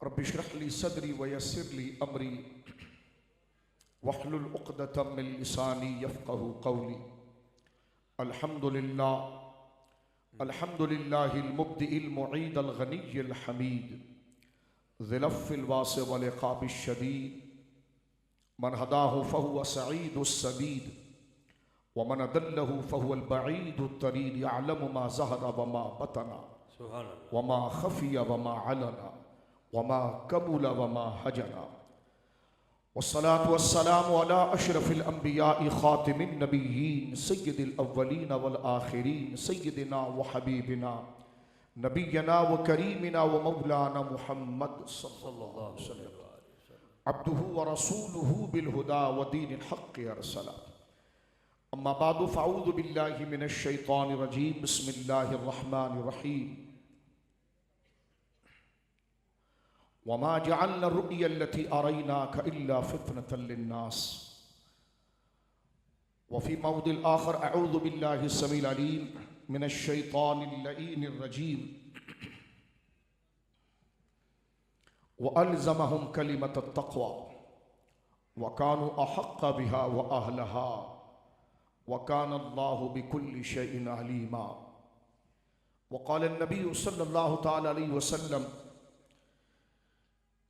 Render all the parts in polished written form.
Rabbi इश्रह ली सदरी वयस्सिर ली अमरी वहलुल उक़दतम मिन लिसानी यफ़क़हू क़ौली। अल्हम्दुलिल्लाह अल्हम्दुलिल्लाहिल मुब्दिइल मुईदल गनिय्यिल हमीद ज़िल अफ़्विल वासिअ वल इक़ाबिश शदीद मन हदाहु फ़हुव सईदुस सदीद व मन अदल्लहु फ़हुवल बईदुत तरीद यअलमु मा ज़हरा व मा बतना व मा ख़फ़िया व मा अलना व मा कमुला व मा हजना वस्सलातु वस्सलामु अला अशरफिल अंबियाइ ख़ातिमिन नबिय्यीन सय्यिदिल अव्वलीन वल आखिरीन सय्यिदिना व हबीबिना नबिय्यना व करीमिना व मौलाना मुहम्मद सल्लल्लाहु अलैहि वसल्लम अब्दुहु व रसूलुहु बिल हुदा व दीनिल हक़्क़ि अरसला। अम्मा बादु फ़अऊज़ु बिल्लाहि मिनश शैतानिर रजीम बिस्मिल्लाहिर रहमानिर रहीम। वमा जअलना रु'या अल्लती अरैनाका इल्ला फितनतल लिन्नास व फ़ी मौदिल आखर अऊज़ु बिल्लाहि समील अलीम मिनश शैतानिर लईनिर रजीम व अलज़महुम कलिमतत तक़वा व कानू अहक़्क़ बिहा व अहलहा व काना अल्लाहु बिकुल्लि शैइन अलीमा। व क़ाल नबी सल्लल्लाहु तआला अलैहि वसल्लम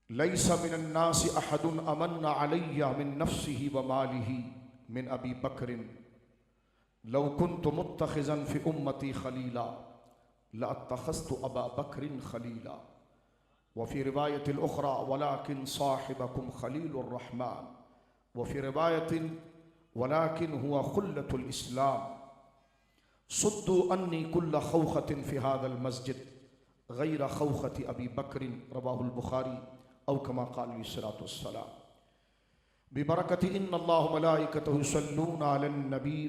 लैसा मिनन नासि अहदुन अमन्ना अलैया मिन नफ्सिही व मालिही मिन अबी बकरिन लौ कुन्तु मुत्तखिज़न फ़ी उम्मती खलीला लअत्तख़ज़्तु अबा बकरिन खलीला व फ़ी रिवायतिल उख़रा वलाकिन साहिबकुम खलीलुर रहमान व फ़ी रिवायतिन वलाकिन हुवा खुल्लतुल इस्लाम सुद्दू अन्नी कुल्ल खौख़तिन फ़ी हाज़ल मस्जिद गैर खौख़ति अबी बकरिन रवाहुल बुखारी औ कमा क़ाल अलैहिस्सलातु वस्सलाम। बिबरकति इन्नल्लाह व मलाइकतहु युसल्लूना अलन नबी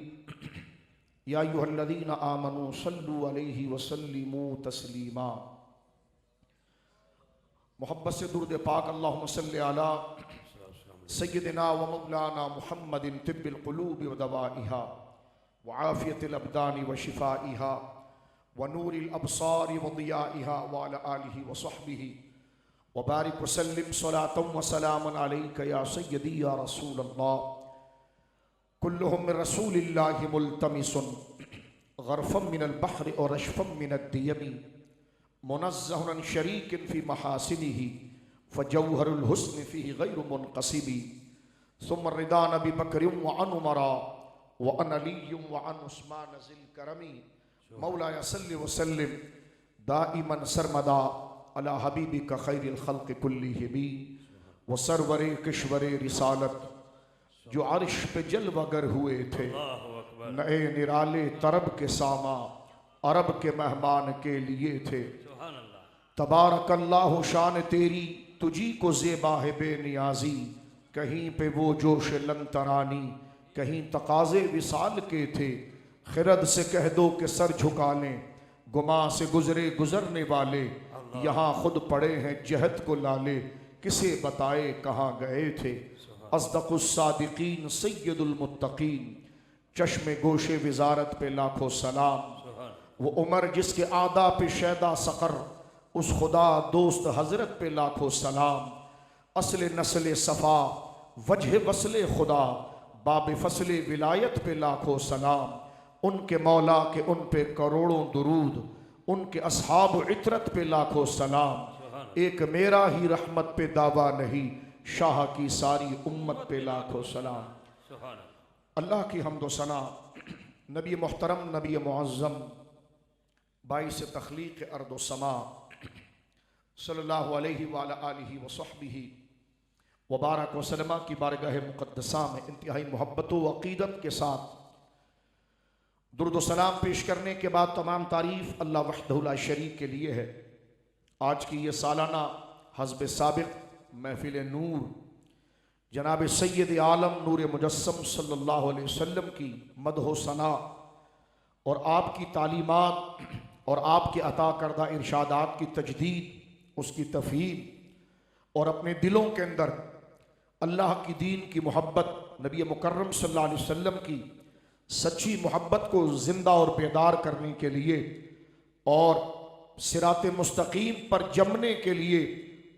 या अय्युहल्लज़ीना आमनू सल्लू अलैहि व सल्लिमू तस्लीमा। मोहब्बत से दुरूद पाक अल्लाहुम्मा सल्लि अला सय्यिदिना व मौलाना मुहम्मदिन तिब्बिल क़ुलूबि व दवाइहा व आफ़ियतिल अबदानि व शिफ़ाइहा व नूरिल अबसारि व दियाइहा व अला आलिहि व सहबिहि व बारिक वसल्लिम सलातम व सलामन अलैका या सय्यदी या रसूल अल्लाह कुल्लुहुम मिन रसूलिल्लाहि मुल्तमिसुन गरफ़म मिनल बहरि और रशफ़म मिनद दियमी मुनज़्ज़हुन अन शरीकिन फ़ी महासिनिही फ़जौहरुल हुस्न फ़ीही गैरु मुनक़सिबी सुम्मा रिदा नबी बकरिन व अन उमरा व अन अलिय्युम व अन उस्मान ज़िल करमी मौलाया सल्लि व सल्लिम दाइमन सरमदा अला हबीबिका खैरिल खल्क़ि कुल्लिहिम व सरवरे किश्वरे रिसालत जो अर्श पे जलवागर हुए थे नए निराले तरब के सामा अरब के मेहमान के लिए थे। तबारकल्लाहु शान तेरी तुझी को ज़ेबा है बेनियाजी कहीं पे वो जोश लंतरानी कहीं तकाज़े विसाल के थे। खिरद से कह दो कि सर झुका लें गुमा से गुजरे गुजरने वाले यहाँ खुद पड़े हैं जहद को लाले किसे बताए कहाँ गए थे। अस्दक़ुस सादिक़ीन सय्यदुल मुत्तक़ीन चश्मे गोशे विज़ारत पे लाखों सलाम वो उमर जिसके आदा पे शैदा सक़र उस खुदा दोस्त हज़रत पे लाखों सलाम असले नस्ले सफ़ा वजह वसले खुदा बाब फसले विलायत पे लाखों सलाम उनके मौला के उन पे करोड़ों दुरूद उनके अस्हाब इतरत पे लाखों सलाम एक मेरा ही रहमत पे दावा नहीं शाह की सारी उम्मत पे लाखों सलाम। अल्लाह की हम्दो सना नबी मोहतरम नबी मुअज़्ज़म बाइस तख़लीक़ अर्द व समा सल्लल्लाहु अलैहि व अला आलिहि व सहबिहि व बारक व सल्लमा की बारगाह मुक़द्दसा में इंतहाई मोहब्बत व अक़ीदत के साथ दुरूद व सलाम पेश करने के बाद तमाम तारीफ़ अल्लाह वहदहु ला शरीक के लिए है। आज की ये सालाना हज़्ब साबिक़ महफ़िल नूर जनाब सैयद आलम नूर मुजस्सम सल्लल्लाहु अलैहि वसल्लम की मदह सना और आपकी तालीमात और आपके अता करदा इरशादात की तजदीद उसकी तफ़हीम और अपने दिलों के अंदर अल्लाह की दीन की मोहब्बत नबी मुकर्रम सल्लल्लाहु अलैहि वसल्लम की सच्ची मोहब्बत को ज़िंदा और बेदार करने के लिए और सिराते मुस्तकीम पर जमने के लिए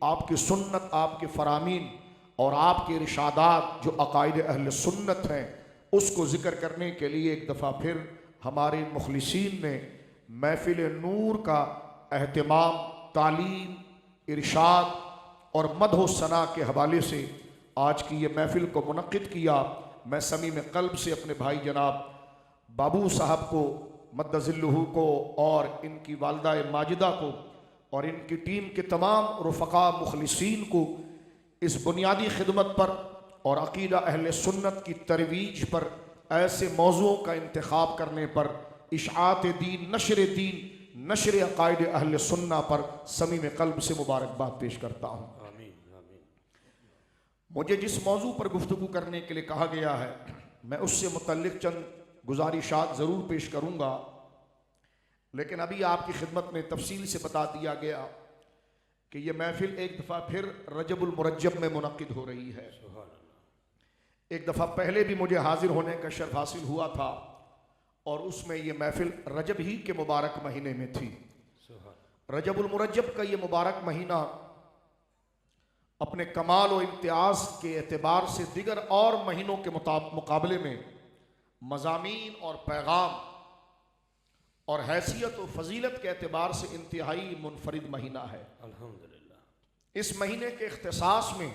आपकी सुन्नत, आपके फरामीन और आपके इरशादात जो अकायद अहल सुन्नत हैं उसको ज़िक्र करने के लिए एक दफ़ा फिर हमारे मुखलिसीन ने महफिल नूर का एहतमाम तालीम, इरशाद और मदह सना के हवाले से आज की ये महफिल को मुनक्किद किया। मैं समीम क़ल्ब से अपने भाई जनाब बाबू साहब को मद्दज़िल्लुहु को और इनकी वालदा माजिदा को और इनकी टीम के तमाम रुफ़क़ा मुखलिसीन को इस बुनियादी खिदमत पर और अक़ीदा अहले सुन्नत की तरवीज पर ऐसे मौज़ूओं का इंतख़ाब करने पर, इशाअत दीन, नशर अक़ाइद अहले सुन्ना पर समीम क़ल्ब से मुबारकबाद पेश करता हूँ। मुझे जिस मौजू पर गुफ्तगू करने के लिए कहा गया है मैं उससे मुतल्लिक़ चंद गुजारिशात ज़रूर पेश करूँगा, लेकिन अभी आपकी खिदमत में तफसील से बता दिया गया कि यह महफिल एक दफ़ा फिर रजबुल मुरज्जब में मुनक्किद हो रही है। एक दफ़ा पहले भी मुझे हाजिर होने का शर्फ हासिल हुआ था और उसमें यह महफिल रजब ही के मुबारक महीने में थी। रजबुल मुरज्जब का यह मुबारक महीना अपने कमाल और इम्तियाज़ के एतबार से दिगर और महीनों के मुकाबले में मज़ामीन और पैगाम और हैसियत और फजीलत के एतबार से इंतहाई मुनफरिद महीना है। अल्हम्दुलिल्लाह। इस महीने के इख्तिसास में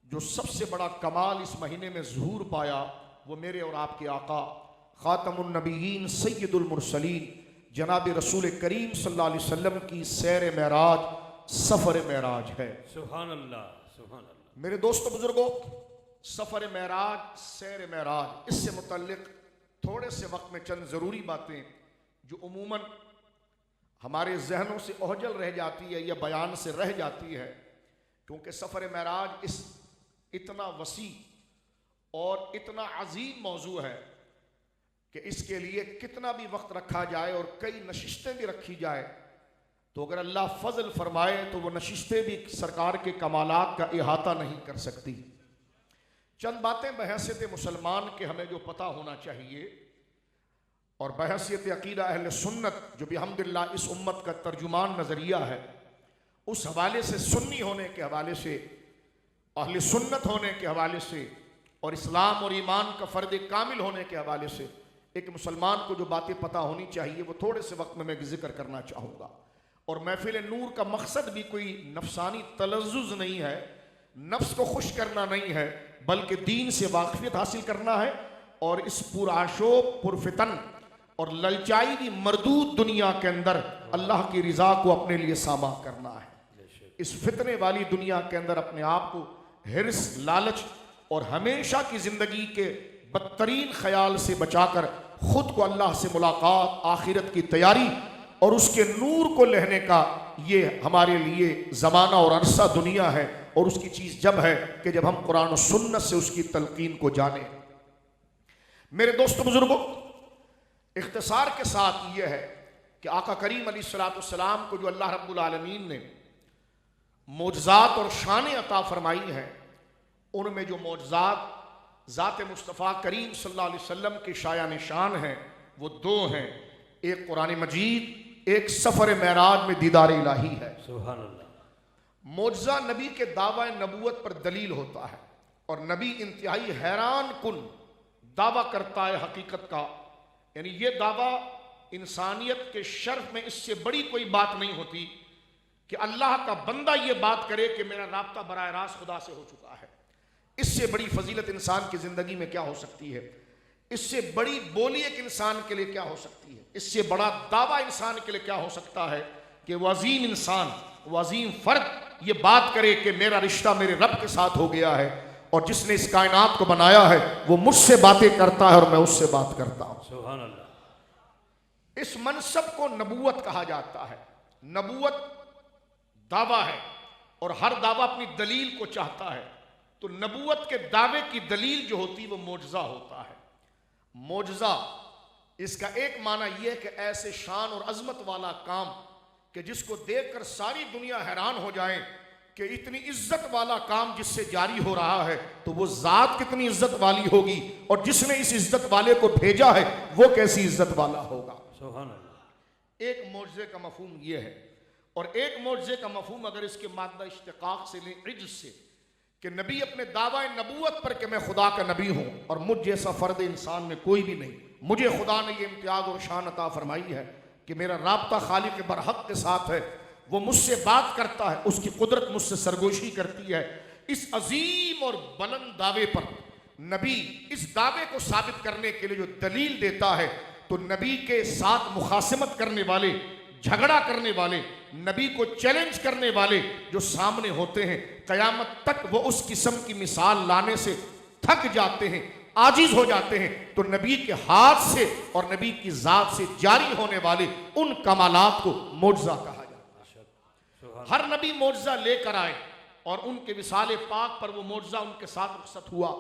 जो सबसे बड़ा कमाल इस महीने में ज़हूर पाया वो मेरे और आपके आका ख़ातमुन नबीयीन सय्यदुल मुरसलीन जनाब रसूल करीम सल्लल्लाहु अलैहि वसल्लम की सैर मेराज, सफ़र मेराज है। सुभान अल्लाह, सुभान अल्लाह। मेरे दोस्तों बुजुर्गों, सफ़र मेराज, सैर मेराज, इससे मुतल्लिक़ थोड़े से वक्त में चंद ज़रूरी बातें जो उमूमन हमारे जहनों से ओझल रह जाती है या बयान से रह जाती है, क्योंकि सफ़र मेराज इस इतना वसी और इतना अजीम मौजू है कि इसके लिए कितना भी वक्त रखा जाए और कई नशिस्तें भी रखी जाए तो अगर अल्लाह फजल फरमाए तो वो नशिस्तें भी सरकार के कमालात का इहाता नहीं कर सकती। चंद बातें बहैसियत मुसलमान के हमें जो पता होना चाहिए और बहैसियत अक़ीदा अहले सुन्नत जो भी अल्हम्दुलिल्लाह इस उम्मत का तर्जुमान नज़रिया है, उस हवाले से, सुन्नी होने के हवाले से, अहले सुन्नत होने के हवाले से और इस्लाम और ईमान का फ़र्द कामिल होने के हवाले से एक मुसलमान को जो बातें पता होनी चाहिए वो थोड़े से वक्त में मैं जिक्र करना चाहूँगा। और महफिल नूर का मकसद भी कोई नफसानी तलज़्ज़ुज़ नहीं है, नफ्स को खुश करना नहीं है, बल्कि दीन से वाक़फ़ियत हासिल करना है और इस पुरआशोब, पुरफितन और ललचाई की मरदूद दुनिया के अंदर अल्लाह की रज़ा को अपने लिए सामा करना है। इस फितने वाली दुनिया के अंदर अपने आप को हिर्स, लालच और हमेशा की ज़िंदगी के बदतरीन ख्याल से बचाकर खुद को अल्लाह से मुलाकात, आखिरत की तैयारी और उसके नूर को लेने का ये हमारे लिए ज़माना और अरसा दुनिया है। और उसकी चीज़ जब है कि जब हम कुरान और सुन्नत से उसकी तलकीन को जाने। मेरे दोस्तों बुजुर्गों, इख्तिसार के साथ ये है कि आका करीम अलैहिस्सलाम को जो अल्लाह रब्बुल आलमीन ने मोजज़ात और शान अता फरमाई हैं, उनमें जो मोजज़ात ज़ात मुस्तफ़ा करीम सल्लल्लाहु अलैहि वसल्लम के शायान शान हैं वो दो हैं, एक कुरान मजीद, एक सफ़र मेराज में दीदार इलाही है। सुभान अल्लाह। मोजज़ा नबी के दावा नबूवत पर दलील होता है और नबी इंतहाई हैरान कुन दावा करता है हकीकत का, यानी ये दावा इंसानियत के शर्फ में इससे बड़ी कोई बात नहीं होती कि अल्लाह का बंदा ये बात करे कि मेरा राब्ता बराह रास्त खुदा से हो चुका है। इससे बड़ी फजीलत इंसान की ज़िंदगी में क्या हो सकती है? इससे बड़ी बोली एक इंसान के लिए क्या हो सकती है? इससे बड़ा दावा इंसान के लिए क्या हो सकता है कि वो अजीम इंसान, वो अजीम फ़र्द ये बात करे कि मेरा रिश्ता मेरे रब के साथ हो गया है और जिसने इस कायनात को बनाया है वो मुझसे बातें करता है और मैं उससे बात करता हूँ। सुभान अल्लाह। इस मनसब को नबूवत कहा जाता है। नबूवत दावा है और हर दावा अपनी दलील को चाहता है, तो नबूवत के दावे की दलील जो होती है वो मोजज़ा होता है। मोजज़ा इसका एक माना यह है कि ऐसे शान और अजमत वाला काम कि जिसको देखकर सारी दुनिया हैरान हो जाए कि इतनी इज्जत वाला काम जिससे जारी हो रहा है तो वो ज़ात कितनी इज्जत वाली होगी और जिसने इस इज्जत वाले को भेजा है वो कैसी इज्जत वाला होगा। सुभान अल्लाह। एक मोजज़े का मफहूम यह है और एक मोज़े का मफहूम अगर इसके मादा इश्तिकाक से लें, इज्ज से, कि नबी अपने दावा नबूवत पर कि मैं खुदा का नबी हूं और मुझ जैसा फर्द इंसान में कोई भी नहीं, मुझे खुदा ने ये इम्तियाज और शान अता फरमाई है कि मेरा राब्ता खालिक बरहक के साथ है, वो मुझसे बात करता है, उसकी कुदरत मुझसे सरगोशी करती है। इस अजीम और बुलंद दावे पर नबी इस दावे को साबित करने के लिए जो दलील देता है, तो नबी के साथ मुखासमत करने वाले, झगड़ा करने वाले, नबी को चैलेंज करने वाले जो सामने होते हैं, कयामत तक वो उस किस्म की मिसाल लाने से थक जाते हैं, आजिज हो जाते हैं। तो नबी के हाथ से और नबी की जात से जारी होने वाले उन कमालात को मोज़ा कहा जाता है। हर नबी मोज़ा लेकर आए और उनके विसाले पाक पर वो मोज़ा उनके साथ रुखसत हुआ,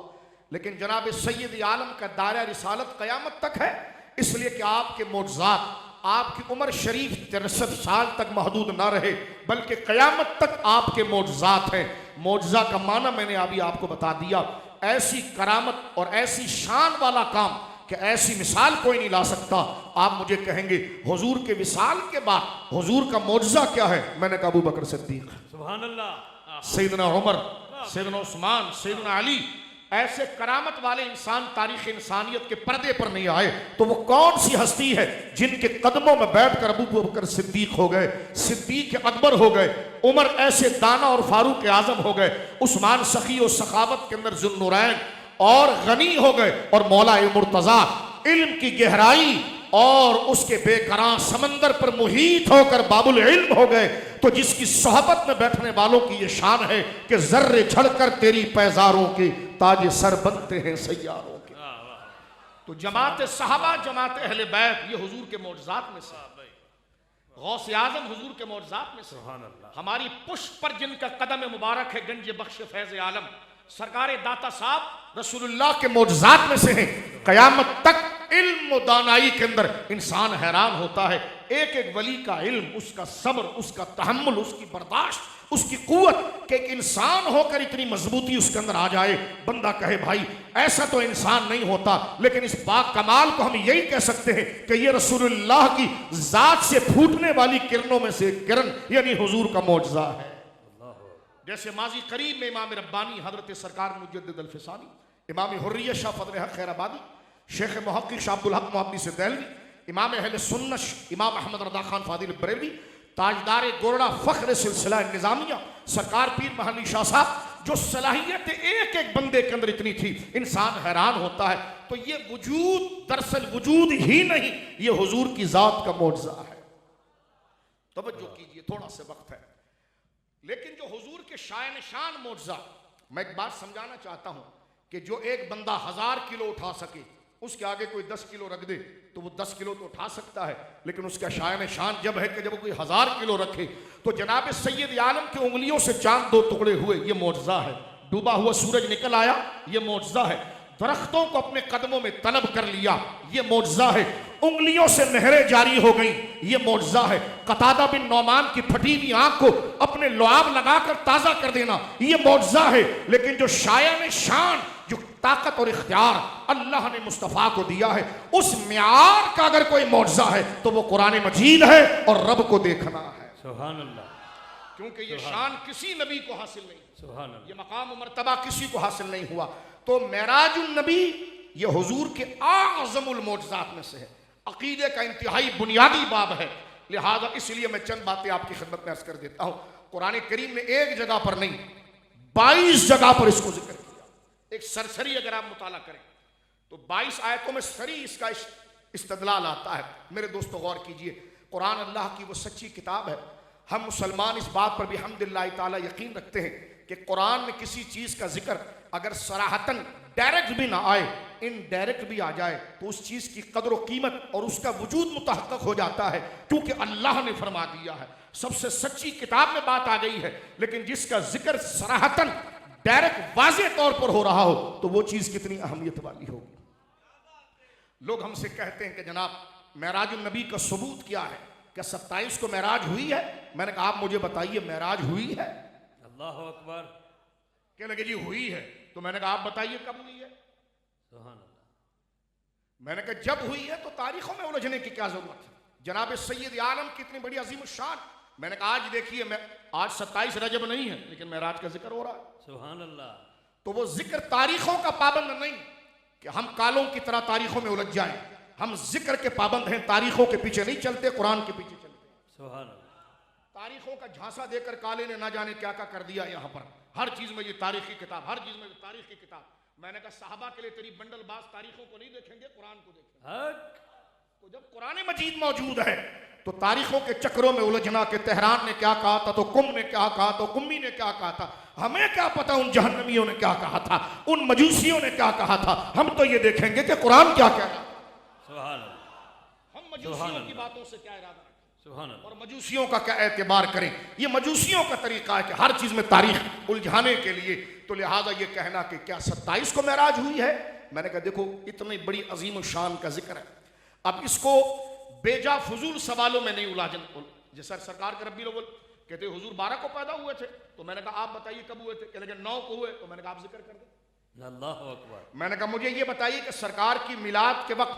लेकिन जनाब सैयद आलम का दायरा रिसालत कयामत तक है, इसलिए कि आपके मोज़ात आपकी उम्र शरीफ 63 साल तक महदूद ना रहे, बल्कि कयामत तक आपके मोज़ात हैं। मोज़ा का माना मैंने अभी आपको बता दिया, ऐसी करामत और ऐसी शान वाला काम कि ऐसी मिसाल कोई नहीं ला सकता। आप मुझे कहेंगे हुजूर के विसाल के बाद हुजूर का मोज़ा क्या है? मैंने कहा अबू बकर सिद्दीक, सुभान अल्लाह, सैयदना उमर, सैयदना उस्मान, सैयदना अली, ऐसे करामत वाले इंसान तारीख इंसानियत के पर्दे पर नहीं आए। तो वो कौन सी हस्ती है जिनके कदमों में बैठकर अबू बकर सिद्दीक हो गए, सिद्दीक अकबर हो गए, उमर ऐसे दाना और फारूक आजम हो गए, उस्मान सखी और सखावत के अंदर जुन्नुरैन और गनी हो गए, और मौला मुर्तजा इल्म की गहराई और उसके बेकरार समंदर पर मुहीत होकर बाबुल इल्म हो गए। तो जिसकी सोहबत में बैठने वालों की ये शान है कि जर्रे झड़कर तेरी पैजारों के ताजे सर बनते हैं सैयारों के। तो जमात सहाबा, जमात अहले बैत, ये हुजूर के मोज़ात में से, गौस आज़म हुजूर के मोज़ात में से। हमारी पुष्प पर जिनका कदम मुबारक है, गंज बख्श फैज़ आलम सरकार दाता साहब रसूलुल्लाह के मोज़ात में से हैं। कयामत तक इल्म दानाई के अंदर इंसान हैरान होता है, एक एक वली का इल्म, उसका सब्र, उसका तहम्मुल, उसकी बर्दाश्त, उसकी कुव्वत, कि एक इंसान होकर इतनी मजबूती उसके अंदर आ जाए, बंदा कहे भाई ऐसा तो इंसान नहीं होता। लेकिन इस बाग कमाल को हम यही कह सकते हैं कि ये रसूलुल्लाह की जात से फूटने वाली किरणों में से किरण यानी हुजूर का मोज़ा है। जैसे माजी करीब में इमाम रब्बानी हजरत सरकार मुजद्दिद अल-फिसानी, इमाम हुर्रियत शाह फजल हक खैराबादी, शेख मुहक्किक शाह अब्दुल हक मुहद्दिस देहलवी, इमाम अहले सुन्नत इमाम अहमद रज़ा खान फादिल बरेलवी, ताजदार गोरडा फ़ख्र सिलसिला निज़ामिया सरकार पीर महली शाह साहब, जो सलाहियत एक एक बंदे के अंदर इतनी थी, इंसान हैरान होता है। तो ये वजूद दरअसल वजूद ही नहीं, ये हुजूर की ज़ात का मोज़ा है। तवज्जो कीजिए, थोड़ा सा वक्त है, लेकिन जो हुजूर के शान शान मोज़ा, मैं एक बात समझाना चाहता हूं कि जो एक बंदा 1000 किलो उठा सके, उसके आगे कोई 10 किलो रख दे तो वो 10 किलो तो उठा सकता है, लेकिन उसका शान शान जब है कि जब कोई 1000 किलो रखे। तो जनाब सैयद आलम की उंगलियों से चांद 2 टुकड़े हुए, ये मोज़ा है। डूबा हुआ सूरज निकल आया, ये मोज़ा है। दरख्तों को अपने कदमों में तलब कर लिया, ये मोज़ा है। उंगलियों से नहरें जारी हो गई, ये मोज़ा है। कतादा बिन नौमान की फटी हुई आंख को अपने लुआब लगाकर ताज़ा कर देना, ये मोज़ा है। लेकिन जो शायन शान, जो ताकत और इख्तियार अल्लाह ने मुस्तफ़ा को दिया है, उस म्यार का अगर कोई मोज़ा है तो वो कुरान मजीद है और रब को देखना है। सुभान अल्लाह। क्योंकि ये शान किसी नबी को हासिल नहीं, सुभान अल्लाह, ये मकाम मर्तबा किसी को हासिल नहीं हुआ। तो मेराजुन नबी ये हुजूर के आज़मुल मोज़ात में से है, अकीदे का इंतहाई बुनियादी बाब है। लिहाजा इसलिए मैं चंद बातें आपकी खिदमत में अर्ज कर देता हूँ। कुरान करीम ने एक जगह पर नहीं 22 जगह पर इसको जिक्र किया। एक सरसरी अगर आप मुताला करें तो 22 आयतों में सरी इसका इस्तदलाल आता है। मेरे दोस्तों गौर कीजिए, कुरान अल्लाह की वो सच्ची किताब है। हम मुसलमान इस बात पर भी हम्दुलिल्लाह ताला यकीन रखते हैं कि कुरान में किसी चीज़ का जिक्र अगर सराहतन डायरेक्ट भी ना आए, इनडायरेक्ट भी आ जाए, तो उस चीज़ की कदर व कीमत और उसका वजूद मुतहक्कक हो जाता है, क्योंकि अल्लाह ने फरमा दिया है। सबसे सच्ची किताब में बात आ गई है, लेकिन जिसका जिक्र सराहतन डायरेक्ट वाज़े तौर पर हो रहा हो तो वो चीज़ कितनी अहमियत वाली होगी। लोग हमसे कहते हैं कि जनाब मेराजुन नबी का सबूत क्या है, क्या 27 को मेराज हुई है? मैंने कहा आप मुझे बताइए मेराज हुई है? अल्लाह अकबर। क्या लगे जी हुई है? तो मैंने कहा आप बताइए कब हुई है? सुभान अल्लाह। मैंने कहा जब हुई है तो तारीखों में उलझने की क्या जरूरत है? जनाब सैयद आलम की इतनी बड़ी अजीम शान मैंने कहा आज देखिए, मैं आज 27 रजब नहीं है लेकिन मेराज का जिक्र हो रहा है। सुभान अल्लाह। तो वो जिक्र तारीखों का पाबंद नहीं कि हम कालों की तरह तारीखों में उलझ जाएं। हम जिक्र के पाबंद हैं, तारीखों के पीछे नहीं चलते, कुरान के पीछे चलते हैं। सुभान अल्लाह। तारीखों का झांसा देकर काले ने ना जाने क्या क्या कर दिया यहाँ पर। हर चीज में ये तारीख की किताब, हर चीज में ये तारीख की किताब। मैंने कहा साहबा के लिए तेरी बंडलबाज तारीखों को नहीं देखेंगे, कुरान को देखेंगे। हक। तो जब कुरान मजीद मौजूद है तो तारीखों के चक्रों में उलझना कि तेहरान ने क्या कहा था, तो कुम ने क्या कहा, तो कुम्मी ने क्या कहा था, हमें क्या पता उन जहन्नमियों ने क्या कहा था, उन मजूसियों ने क्या कहा था। हम तो ये देखेंगे कि कुरान क्या कह रहा है। सुभान अल्लाह। हम मजूसियों की बातों से क्या इरादा रखें सुभान अल्लाह। और मजूसियों का क्या एतबार करें। ये मजूसियों का तरीका है कि हर चीज में तारीख उलझाने के लिए। तो लिहाजा ये कहना कि क्या 27 को मेराज हुई है, मैंने कहा देखो इतनी बड़ी अजीम शान का जिक्र है। अब इसको बेजा फजूल सवालों में नहीं उलझन। जैसा सरकार के रब्बी लोग कहते हुजूर 12 को पैदा हुए थे, तो मैंने कहा आप बताइए कब हुए थे, कहने 9 को हुए, तो मैंने कहा आप जिक्र कर दें। अल्लाहु अकबर। मैंने कहा मुझे ये बताइए कि सरकार की मिलाद के वक्त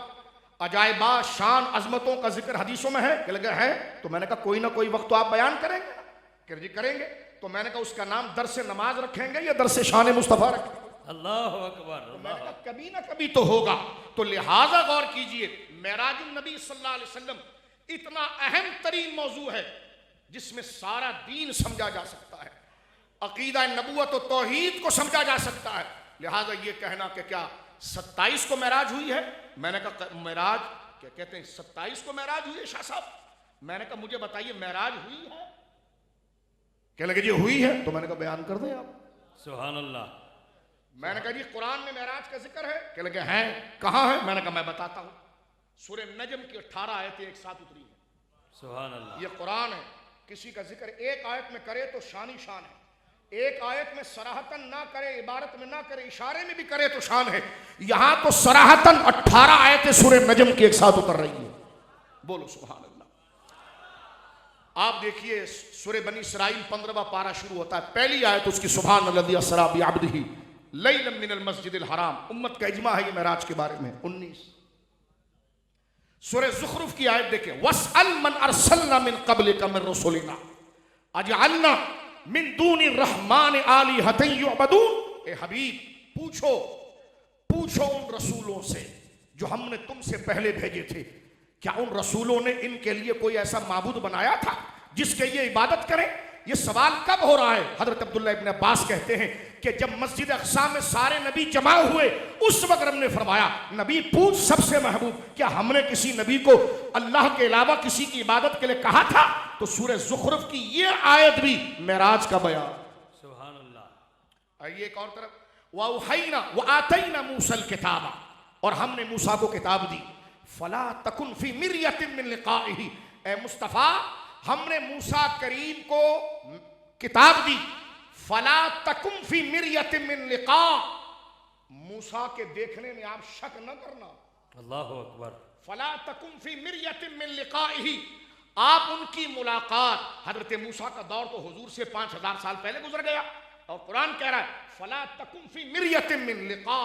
अजायबा शान अजमतों का जिक्र हदीसों में है, कह लगे है, तो मैंने कहा कोई ना कोई वक्त तो आप बयान करेंगे। कह जी करेंगे। तो मैंने कहा उसका नाम दरसे नमाज रखेंगे या दरसे शान मुस्तफा रखेंगे। अल्लाह अकबर। तो मैंने कहा कभी ना कभी तो होगा। तो लिहाजा गौर कीजिए, मेराजुन नबी सल्लल्लाहु अलैहि वसल्लम इतना अहम तरीन मौजू है जिसमें सारा दीन समझा जा सकता है, अकीदा नबूवत और तौहीद को समझा जा सकता है। लिहाजा ये कहना कि क्या 27 को मेराज हुई है, मैंने कहा मेराज क्या कहते हैं 27 को मेराज हुई है शाह साहब। मैंने कहा मुझे बताइए मेराज हुई है, कह लगे जी हुई है, तो मैंने कहा बयान कर दें आप। सुभान अल्लाह। मैंने कहा जी कुरान में मेराज का जिक्र है, कह लगे हैं, कहां है, मैंने कहा मैं बताता हूं। सूरह नजम की 18 आयतें एक साथ उतरी है। सुभान अल्लाह। ये कुरान है। किसी का जिक्र एक आयत में करे तो शान ही शान है, एक आयत में सराहतन ना करे, इबारत में ना करे, इशारे में भी करे तो शान है। यहां तो सराहतन 18 आयतें सूरह नजम की एक साथ उतर रही है। बोलो सुभान अल्लाह। आप देखिए सूरह बनी इसराइल 15वां पारा शुरू होता है, पहली आयत उसकी सुभान अल्लज़ी अस्रा बिअब्दिही लैलन मिनल मस्जिदिल हराम। उम्मत का इजमा है ये मेराज के बारे में। 19 सूरह ज़ुखरुफ की आयत देखें, वस्अल मन अरसलना मिन क़ब्लिका मिन रसूलिना अजअलना मिन दूनि रहमान आलिहतन युअबदून। ए हबीब पूछो पूछो उन रसूलों से जो हमने तुमसे पहले भेजे थे, क्या उन रसूलों ने इनके लिए कोई ऐसा माबूद बनाया था जिसके ये इबादत करें। ये सवाल कब हो रहा है। हजरत अब्दुल्लाह इब्न अब्बास कहते हैं कि जब मस्जिद अक़सा में सारे नबी जमा हुए उस वक्त हमने फरमाया नबी पूछ सबसे महबूब, क्या हमने किसी नबी को अल्लाह के अलावा किसी की इबादत के लिए कहा था। तो सूरह ज़ुखरुफ की ये आयत भी मेराज का बयान। सुभान अल्लाह। आइए एक और तरफ, वअौहैना वआतैना मूसल किताबा, और हमने मूसा को किताब दी। फला तकुन फी मिर्यतिन मिन लिकाइही, ए मुस्तफ़ा हमने मूसा करीम को किताब दी। फला तकुन फी मिर्यतिन मिन लिका, मूसा के देखने में आप शक न करना। अल्लाह अकबर। फला तकुन फी मिर्यतिन मिन लिकाइही, आप उनकी मुलाकात, हजरत मूसा का दौर तो हुजूर से 5000 साल पहले गुजर गया और कुरान कह रहा है फला तकुन फी मिर्यतिन मिन लिका,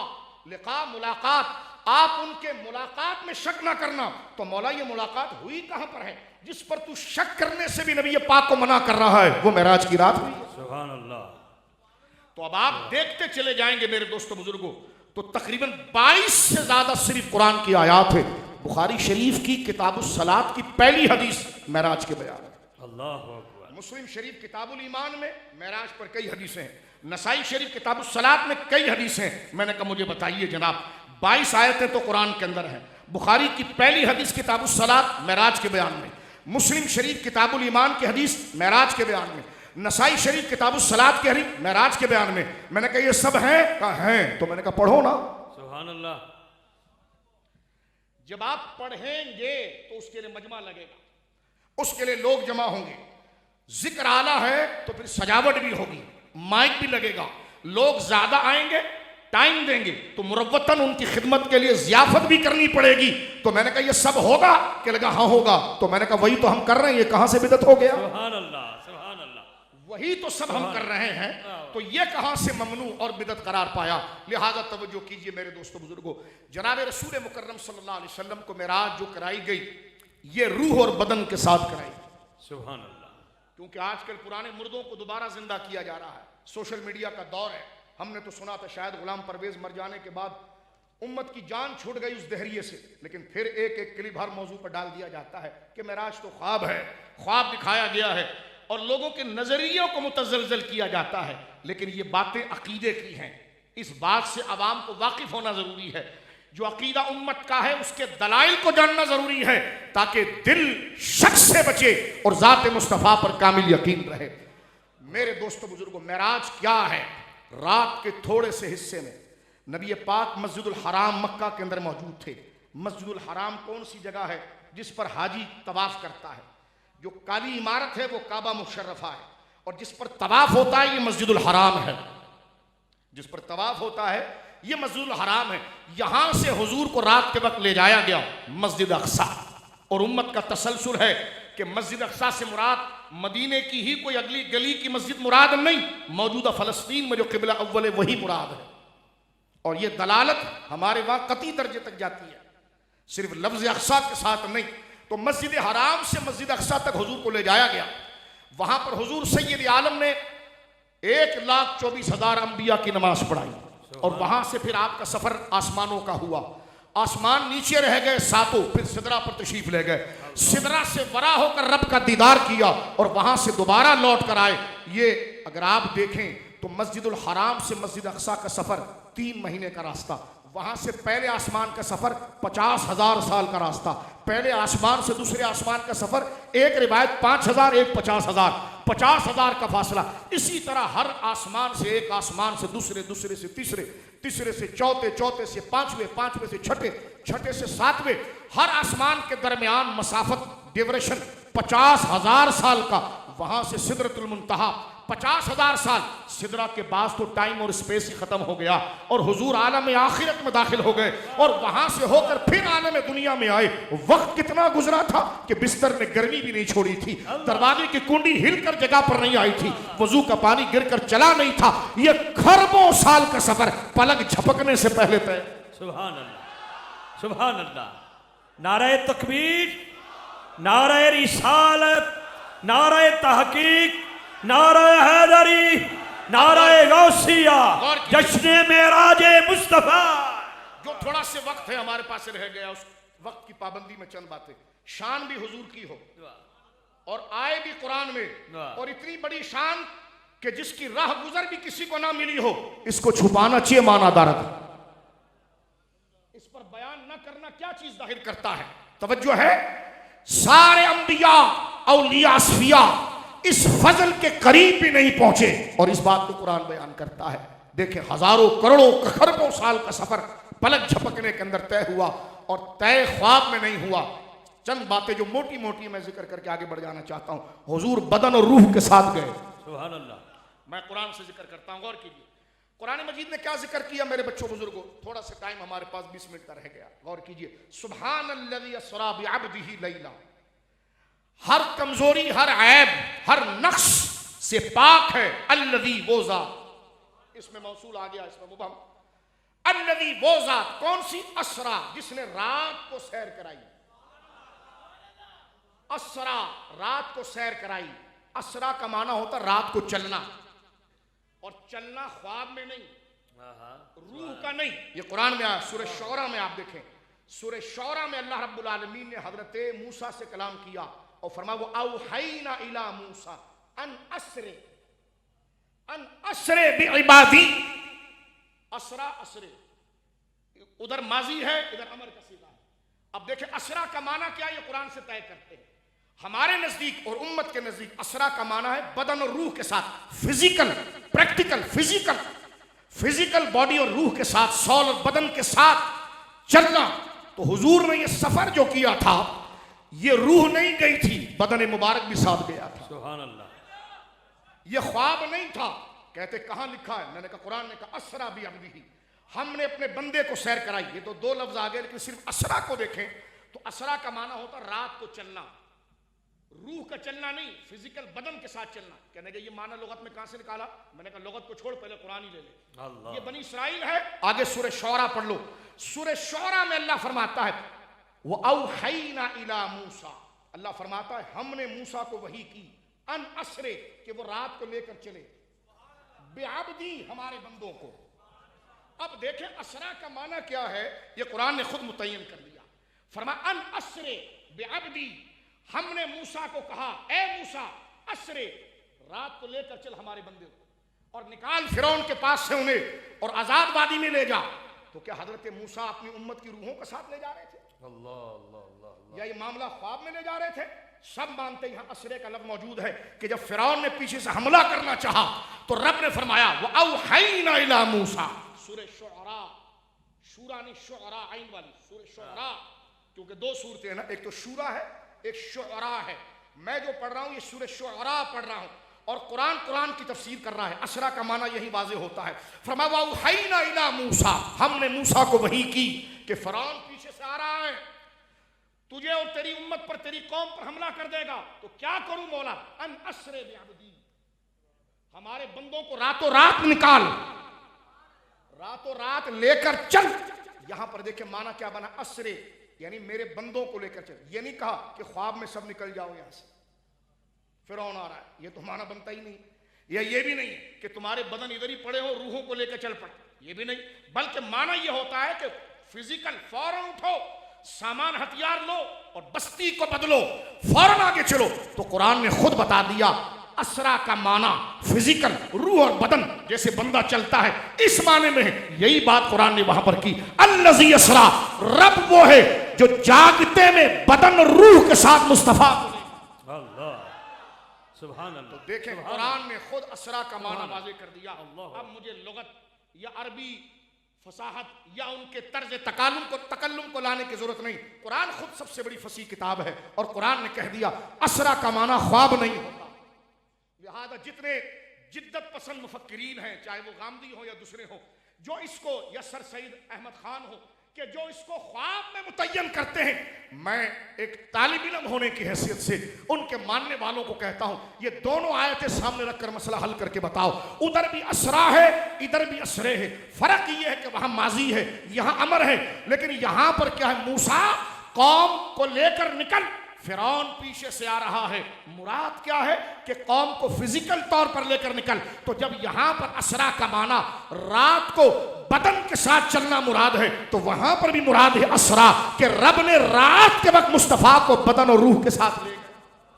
लिका मुलाकात, आप उनके मुलाकात में शक ना करना। तो मौला ये मुलाकात हुई कहां पर है जिस पर तू शक करने से भी नबी पाक को मना कर रहा है, वो मेराज की रात हुई। सुभान अल्लाह। तो अब आप देखते चले जाएंगे मेरे दोस्तों बुजुर्गों, तो तकरीबन 22 से ज्यादा सिर्फ कुरान की आयात है। बुखारी शरीफ की किताबुस सलात की पहली हदीस मेराज के बयान है। अल्लाह अकबर। मुस्लिम शरीफ किताबुल ईमान में मेराज पर कई हदीसें हैं, नसाई शरीफ किताबुस सलात में कई हदीसें हैं। मैंने कहा मुझे बताइए जनाब, 22 आयतें तो कुरान के अंदर हैं। बुखारी की पहली हदीस किताबुस सलात मेराज के बयान में, मुस्लिम शरीफ किताबुल ईमान की हदीस मेराज के बयान में, नसाई शरीफ किताबुस सलात की हदीस मेराज के बयान में। मैंने कहा ये सब हैं, कहा हैं, तो मैंने कहा पढ़ो ना। सुभान अल्लाह। जब आप पढ़ेंगे तो उसके लिए मजमा लगेगा, उसके लिए लोग जमा होंगे, जिक्र आला है तो फिर सजावट भी होगी, माइक भी लगेगा, लोग ज्यादा आएंगे, टाइम देंगे, तो मुरव्वतन उनकी खिदमत के लिए जियाफत भी करनी पड़ेगी। तो मैंने कहा ये सब होगा, क्या लगा हाँ होगा। तो मैंने कहा वही तो हम कर रहे हैं, ये कहां से बिदअत हो गया। सुभान अल्लाह। सुभान अल्लाह। वही तो सब हम कर रहे हैं, तो ये कहां से ममनू और बिदअत करार पाया। लिहाजा तवज्जो कीजिए मेरे दोस्तों बुजुर्गों, जनाब रसूल मुकर्रम सल्लल्लाहु अलैहि वसल्लम को मेराज जो कराई गई ये रूह और बदन के साथ कराई। सुभान अल्लाह। क्योंकि आजकल पुराने मुर्दों को दोबारा जिंदा किया जा रहा है। सोशल मीडिया का दौर है। हमने तो सुना था शायद गुलाम परवेज मर जाने के बाद उम्मत की जान छूट गई उस दहरिए से, लेकिन फिर एक एक क्लिप हर मौजू पर डाल दिया जाता है कि मेराज तो ख्वाब है, ख्वाब दिखाया गया है और लोगों के नजरियों को मुतज़लज़ल किया जाता है। लेकिन ये बातें अकीदे की हैं। इस बात से अवाम को वाकिफ होना जरूरी है। जो अकीदा उम्मत का है उसके दलाइल को जानना जरूरी है ताकि दिल शक से बचे और ज़ात मुस्तफ़ा पर कामिल यकीन रहे। मेरे दोस्तों बुजुर्गों, मेराज क्या है? रात के थोड़े से हिस्से में नबी पाक मस्जिदुल हराम मक्का के अंदर मौजूद थे। मस्जिदुल हराम कौन सी जगह है जिस पर हाजी तवाफ करता है? जो काली इमारत है वो काबा मुशर्रफा है और जिस पर तवाफ होता है ये मस्जिदुल हराम है। जिस पर तवाफ होता है ये मस्जिदुल हराम है। यहां से हुजूर को रात के वक्त ले जाया गया मस्जिद अक्सा, और उम्मत का तसलसल है कि मस्जिद अक्सा से मुराद मदीने की ही कोई अगली गली की मस्जिद मुराद नहीं, मौजूदा फलस्तीन में जो किबला अव्वल है वही मुराद है। और ये दलालत हमारे वहां कती दर्जे तक जाती है, सिर्फ लफ्ज अक्सा के साथ नहीं। तो मस्जिद हराम से मस्जिद अक्सा तक हुजूर को ले जाया गया। वहां पर हुजूर सैयद आलम ने 1,24,000 अंबिया की नमाज पढ़ाई और वहां से फिर आपका सफर आसमानों का हुआ। आसमान नीचे रह गए सातों, फिर सिदरा पर तशरीफ ले गए। सिदरा से वरा होकर रब का दीदार किया और वहां से दोबारा लौट कर आए। ये अगर आप देखें तो मस्जिदुल हराम से मस्जिद अक्सा का सफर 3 महीने का रास्ता। वहां से पहले आसमान का सफर 50,000 साल का रास्ता। पहले आसमान से दूसरे आसमान का सफर, एक रिवायत 5,000 एक 50,000, 50,000 का फासला। इसी तरह हर आसमान से एक आसमान से दूसरे, दूसरे से तीसरे, तीसरे से चौथे, चौथे से पांचवें, पांचवें से छठे, छठे से सातवें, हर आसमान के दरमियान मसाफत ड्यूरेशन 50,000 साल का। वहां से सिदरतुल मुंतहा 50,000 साल। सिदरा के बाद तो टाइम और स्पेस ही खत्म हो गया और हुजूर आलम आखिरत में दाखिल हो गए और वहां से होकर फिर आलम दुनिया में आए। वक्त कितना गुजरा था कि बिस्तर ने गर्मी भी नहीं छोड़ी थी, दरवाजे की कुंडी हिलकर जगह पर नहीं आई थी, वजू का पानी गिरकर चला नहीं था। ये खरबों साल का सफर पलक झपकने से पहले तय। सुभान अल्लाह, सुभान अल्लाह। नारे तकबीर, नारे रिसालत, नारे तहकीक, नारे हैदरी, नारे गौसिया, जश्न मेराज मुस्तफा। जो थोड़ा से वक्त है हमारे पास रह गया, उस वक्त की पाबंदी में चंद बातें। शान भी हुजूर की हो और आए भी कुरान में, और इतनी बड़ी शान कि जिसकी राह गुजर भी किसी को ना मिली हो, इसको छुपाना चाहिए मानादारत। इस पर बयान न करना क्या चीज जाहिर करता है? तवज्जो है, सारे अंबिया औलिया असफिया इस फजल के करीब भी नहीं पहुंचे और इस बात को कुरान बयान करता है। देखें, हजारों करोड़ों खरबों साल का सफर पलक झपकने के अंदर तय हुआ और तय ख्वाब में नहीं हुआ। चंद बातें जो मोटी मोटी मैं जिक्र करके आगे बढ़ जाना चाहता हूं। हुजूर बदन और रूह के साथ गए। सुभान अल्लाह। मैं कुरान से जिक्र करता हूं, गौर कीजिए कुरान मजीद ने क्या जिक्र किया। मेरे बच्चों बुजुर्गों, थोड़ा सा टाइम हमारे पास 20 मिनट का रह गया, गौर कीजिए। सुब्हानल्लज़ी अस्रा बिअब्दिही लैला, हर कमजोरी, हर ऐब, हर नक्श से पाक है अल्लज़ी वो ज़ात। इसमें मौसूल आ गया, इसमें मुबहम। अल्लज़ी वो ज़ात, कौन सी? असरा, जिसने रात को सैर कराई। असरा, रात को सैर कराई। असरा का माना होता रात को चलना, और चलना ख्वाब में नहीं, रूह का नहीं। ये कुरान में आया, सूरह शौरा में आप देखें। सूरह शौरा में अल्लाह रब्बुल आलमीन ने हजरत मूसा से कलाम किया और फरमा वो औहैना इला मूसा अन असरे बिइबादी। असरा, असरे, उधर माजी है, इधर अमर का सीगा है। अब देखें असरा का माना क्या, ये कुरान से तय करते हैं। हमारे नजदीक और उम्मत के नजदीक असरा का माना है बदन और रूह के साथ, फिजिकल, प्रैक्टिकल, फिजिकल बॉडी और रूह के साथ, सौल और बदन के साथ चलना। तो हुजूर ने ये सफर जो किया था, ये रूह नहीं गई थी, बदन मुबारक भी साथ गया था। सुभान अल्लाह। ये ख्वाब नहीं था। कहते कहां लिखा है? मैंने कहा कुरान ने कहा असरा भी अब्दिही, हमने अपने बंदे को सैर कराई। ये तो 2 लफ्ज आ गए, लेकिन सिर्फ असरा को देखें तो असरा का माना होता रात को चलना, रूह का चलना नहीं, फिजिकल बदन के साथ चलना। कहने का ये माना लुगत में कहां से निकाला? मैंने कहा लुगत को छोड़, पहले कुरान ही ले ले। ये बनी इस्राइल है। आगे सूरह शौरा पढ़ लो। सूरह शौरा में अल्लाह फरमाता है वो औहैना इला मूसा, अल्लाह फरमाता है हमने मूसा को वही की अन असरे कि वो रात को लेकर चले, बेअब्दी हमारे बंदों को। अब देखें असरा का माना क्या है, ये कुरान ने खुद मुतय्यन कर दिया। फरमा अन असरे बेअब्दी, हमने मूसा को कहा ए मूसा असरे, रात को लेकर चल हमारे बंदे को और निकाल फिरौन के पास से उन्हें और आजादवादी में ले जा। तो क्या हजरत मूसा अपनी उम्मत की रूहों के साथ ले जा रहे थे? अल्लाह अल्लाह अल्लाह। या ये मामला ख्वाब में ले जा रहे थे? सब मानते हैं यहां असरे का लफ्ज मौजूद है कि जब फिरौन ने पीछे से हमला करना चाहा तो रब ने फरमाया वो औहैना इला मूसा। सूरह शुअरा, शूरा ने शुअरा आइन वाली सूरह शुअरा, क्योंकि दो सूरतें हैं ना, एक तो शूरा है एक शुअरा है। मैं जो पढ़ रहा हूं ये सूरह शुअरा पढ़ रहा हूं और कुरान की तफसीर कर रहा है। असरा का माना यही वाज़ेह होता है। फरमाया वा औहैना इला मूसा, हमने मूसा को वही की कि फिरौन पीछे से आ रहा है, तुझे और तेरी उम्मत पर तेरी कौम पर हमला कर देगा, तो क्या करूं मौला? अन असरे बिअब्दी, हमारे बंदों को रातों रात निकाल, रातों रात लेकर चल। यहां पर देखिए माना क्या बना, असरे यानी मेरे बंदों को लेकर चल। ये नहीं कहा कि ख्वाब में सब निकल जाओ यहां से, फिरौन आ रहा है, ये तो माना बनता ही नहीं। या ये भी नहीं कि तुम्हारे बदन इधर ही पड़े हो, रूहों को लेकर चल पड़े, ये भी नहीं। बल्कि माना यह होता है कि फिजिकल फौरन उठो, सामान हथियार लो और बस्ती को बदलो, फौरन आगे चलो। तो कुरान ने खुद बता दिया असरा का माना फिजिकल, रूह और बदन जैसे बंदा चलता है, इस माने में है। यही बात कुरान ने वहां पर की। अल्लज़ी असरा, रब वो है जो जागते में बदन और रूह के साथ मुस्तफा। अल्लाह सुभान अल्लाह। तो देखें कुरान ने खुद असरा का माना वाज़ेह कर दिया। अब मुझे लुगत या अरबी फसाहत या उनके तर्ज तकल्लुम को लाने की जरूरत नहीं। कुरान खुद सबसे बड़ी फसीह किताब है और कुरान ने कह दिया असरा का माना ख्वाब नहीं होता। लिहाजा जितने जिद्दत पसंद मुफक्किरीन हैं, चाहे वो गांधी हो या दूसरे हो, जो इसको या सर सईद अहमद खान हो, कि जो इसको ख्वाब में मुतय्यन करते हैं, मैं एक तालिब इल्म होने की हैसियत से उनके मानने वालों को कहता हूं, ये दोनों आयतें सामने रखकर मसला हल करके बताओ। उधर भी असरा है, इधर भी असरे है। फर्क ये है कि वहां माजी है, यहां अमर है। लेकिन यहां पर क्या है, मूसा कौम को लेकर निकल, फिरौन पीछे से आ रहा है। मुराद क्या है कि कौम को फिजिकल तौर पर लेकर निकल। तो जब यहां पर असरा का माना रात को बदन के साथ चलना मुराद है, तो वहां पर भी मुराद है असरा कि रब ने रात के वक्त मुस्तफा को बदन और रूह के साथ ले गए।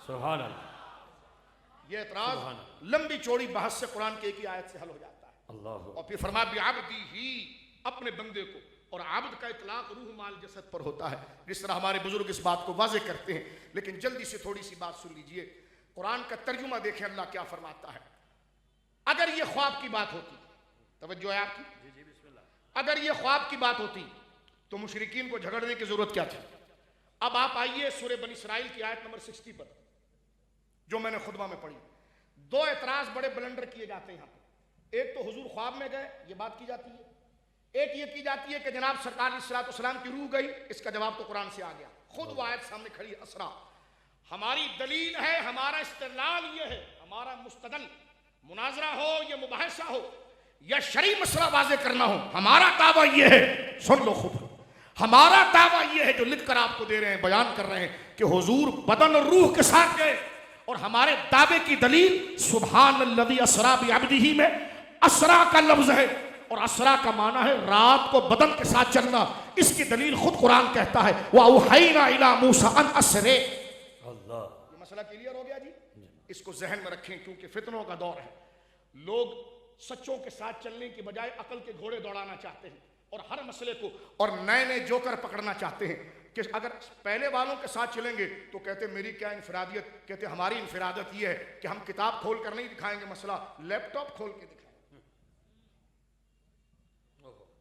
सुभान अल्लाह। ये एतराज लंबी चौड़ी बहस से कुरान की एक ही आयत से हल हो जाता है। अल्लाह। और फिर फरमाया बिअब्दी ही, अपने बंदे को। और आबद का इतलाक रूह माल जसद पर होता है, जिस तरह हमारे बुजुर्ग इस बात को वाज़ेह करते हैं। लेकिन जल्दी से थोड़ी सी बात सुन लीजिए, कुरान का तर्जुमा देखें अल्लाह क्या फरमाता है। अगर ये ख्वाब की बात होती, तवज्जो है आपकी, अगर ये ख्वाब की बात होती तो मुशरिकीन को झगड़ने की जरूरत क्या थी। अब आप आइए सूरह बनी इसराइल की आयत नंबर 60 पर, जो मैंने खुतबा में पढ़ी। दो एतराज बड़े ब्लंडर किए जाते हैं यहाँ पर। एक तो हुजूर ख्वाब में गए, ये बात की जाती है। एक ये की जाती है कि जनाब सरकार अलैहिस्सलाम की रूह गई। इसका जवाब तो कुरान से आ गया, खुद वो आयत सामने खड़ी है। असरा हमारी दलील है, हमारा इस्तेदलाल ये है, हमारा मुस्तदल मुनाजरा हो या मुबाहिसा हो या शरई मसला वाज़ेह करना हो, हमारा दावा ये है, सुन लो खुद, हमारा दावा ये है जो लिख कर आपको दे रहे हैं, बयान कर रहे हैं कि हुजूर बदन और रूह के साथ गए। और हमारे दावे की दलील सुब्हानल्लज़ी असरा बिअब्दिही में असरा का लफ्ज है और असरा का माना है रात को बदन के साथ चलना। इसकी दलील खुद कुरान कहता है वा औहैना इला मूसा अन असरे। अल्लाह। ये मसला क्लियर हो गया जी। इसको जहन में रखें क्योंकि फितनों का दौर है। लोग सच्चों के साथ चलने की बजाय अकल के घोड़े दौड़ाना चाहते हैं और हर मसले को और नए नए जोकर पकड़ना चाहते हैं कि अगर पहले वालों के साथ चलेंगे तो कहते मेरी क्या इनफरादियत, कहते हमारी इनफरादियत ये है कि हम किताब खोल कर नहीं दिखाएंगे मसला, लैपटॉप खोल के दिखाएंगे।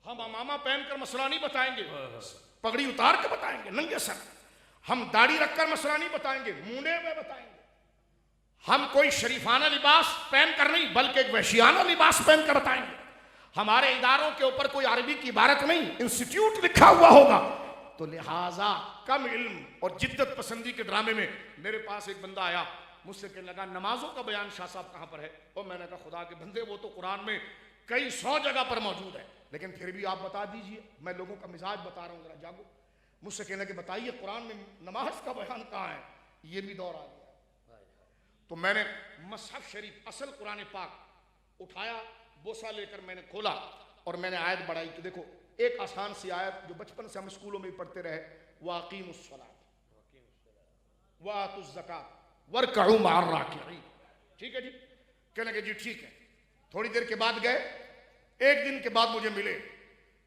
हम अमामा पहनकर मसला नहीं बताएंगे, पगड़ी उतार के बताएंगे नंगे सर। हम दाढ़ी रखकर मसला नहीं बताएंगे, मुंडे में बताएंगे। हम कोई शरीफाना लिबास पहनकर नहीं बल्कि एक वहशियाना लिबास पहनकर बताएंगे। हमारे इदारों के ऊपर कोई अरबी की इबारत नहीं, इंस्टीट्यूट लिखा हुआ होगा। तो लिहाजा कम इल्म और जिद्दत पसंदी के ड्रामे में मेरे पास एक बंदा आया, मुझसे कहने लगा नमाजों का बयान शाह साहब कहाँ पर है। और मैंने कहा खुदा के बंदे वो तो कुरान में कई 100 जगह पर मौजूद है, लेकिन फिर भी आप बता दीजिए, मैं लोगों का मिजाज बता रहा हूँ, जरा जागो। मुझसे कहने के बताइए कुरान में नमाज का बयान कहाँ है। ये भी दौर आ गया। तो मैंने मसहफ शरीफ असल कुरान पाक उठाया, बोसा लेकर मैंने खोला और मैंने आयत बढ़ाई। तो देखो एक आसान सी आयत जो बचपन से हम स्कूलों में भी पढ़ते रहे, वाक़ीमुस्सलात वातुज़ ज़कात वरकऊ मअर राकिईन। ठीक है जी, कहने लगे जी ठीक है। थोड़ी देर के बाद गए, एक दिन के बाद मुझे मिले,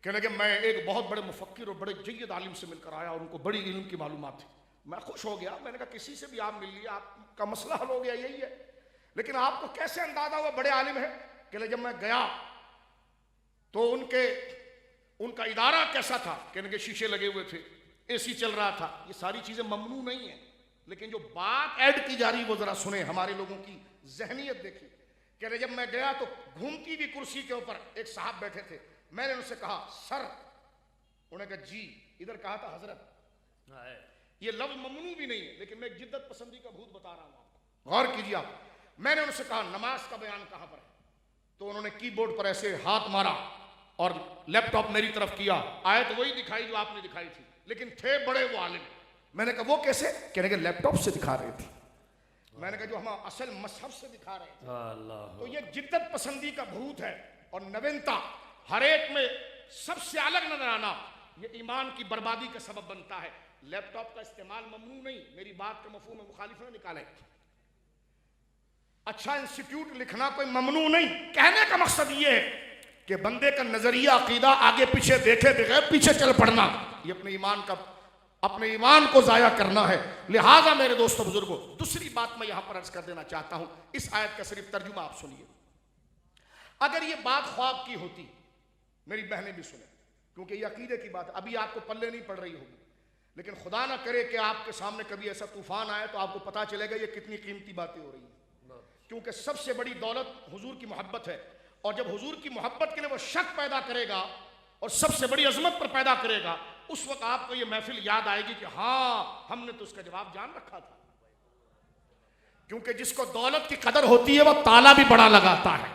कहने लगे मैं एक बहुत बड़े मुफक्किर और बड़े जय्यद आलिम से मिलकर आया और उनको बड़ी इल्म की मालूमात थी। मैं खुश हो गया, मैंने कहा किसी से भी आप मिल लिया, आपका मसला हल हो गया, यही है, लेकिन आपको कैसे अंदाजा हुआ बड़े आलिम है? कहने जब मैं गया तो उनका इदारा कैसा था? कहने के शीशे लगे हुए थे, एसी चल रहा था। ये सारी चीजें ममनू नहीं है, लेकिन जो बात ऐड की जा रही वो जरा सुने, हमारे लोगों की जहनियत देखिए। कहने जब मैं गया तो घूमती हुई कुर्सी के ऊपर एक साहब बैठे थे। मैंने उनसे कहा सर, उन्होंने कहा जी। इधर कहा था हजरत। ये लफ्ज ममनू भी नहीं है, लेकिन मैं एक जिद्दत पसंदी का भूत बता रहा हूं आपको, गौर कीजिए आप। मैंने उनसे कहा नमाज का बयान कहां पर है? तो उन्होंने कीबोर्ड पर ऐसे हाथ मारा और लैपटॉप मेरी तरफ किया। आयत वही दिखाई जो आपने दिखाई थी, लेकिन थे बड़े वो आलिम। मैंने कहा वो कैसे? कहने के लैपटॉप से दिखा रहे थे। मैंने कहा जो हम असल मसहब से दिखा रहे थे। तो ये जिद्दत पसंदी का भूत है और नवीनता, हर एक में सबसे अलग नजर आना, ये ईमान की बर्बादी का सबब बनता है। लैपटॉप का इस्तेमाल ममनू नहीं, मेरी बात के मफहूम में मुखालिफ न निकाले। अच्छा इंस्टीट्यूट लिखना कोई ममनू नहीं। कहने का मकसद ये है कि बंदे का नजरिया अकीदा आगे पीछे देखे बगैर पीछे चल पड़ना, ये अपने ईमान को जाया करना है। लिहाजा मेरे दोस्तों बुजुर्गों, दूसरी बात मैं यहां पर अर्ज कर देना चाहता हूं, इस आयत का सिर्फ तर्जुमा आप सुनिए। अगर ये बात ख्वाब की होती, मेरी बहनें भी सुने, क्योंकि ये अकीदे की बात है, अभी आपको पल्ले नहीं पड़ रही होगी, लेकिन खुदा ना करे कि आपके सामने कभी ऐसा तूफान आए तो आपको पता चलेगा ये कितनी कीमती बातें हो रही हैं। क्योंकि सबसे बड़ी दौलत हुजूर की मोहब्बत है, और जब हुजूर की मोहब्बत के लिए वो शक पैदा करेगा और सबसे बड़ी अजमत पर पैदा करेगा, उस वक्त आपको ये महफिल याद आएगी कि हाँ हमने तो उसका जवाब जान रखा था। क्योंकि जिसको दौलत की कदर होती है वह ताला भी बड़ा लगाता है।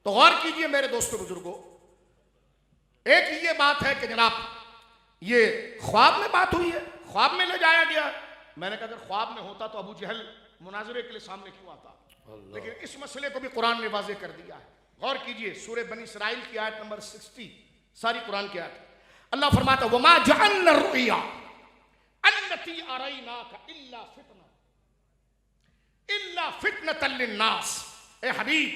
तो गौर कीजिए मेरे दोस्तों बुजुर्गों, एक ये बात है कि जनाब ये ख्वाब में बात हुई है, ख्वाब में ले जाया गया। मैंने कहा अगर ख्वाब में होता तो अबू जहल मुनाजरे के लिए सामने क्यों आता? लेकिन इस मसले को भी कुरान ने वाज़ेह कर दिया है। गौर कीजिए सूरह बनी इसराइल की आयत नंबर 60, सारी कुरान की आयत। अल्लाह फरमाता है वमा जअलना रुया अल्लती अरैनाका इल्ला फितनतल लिन्नास। ए हबीब,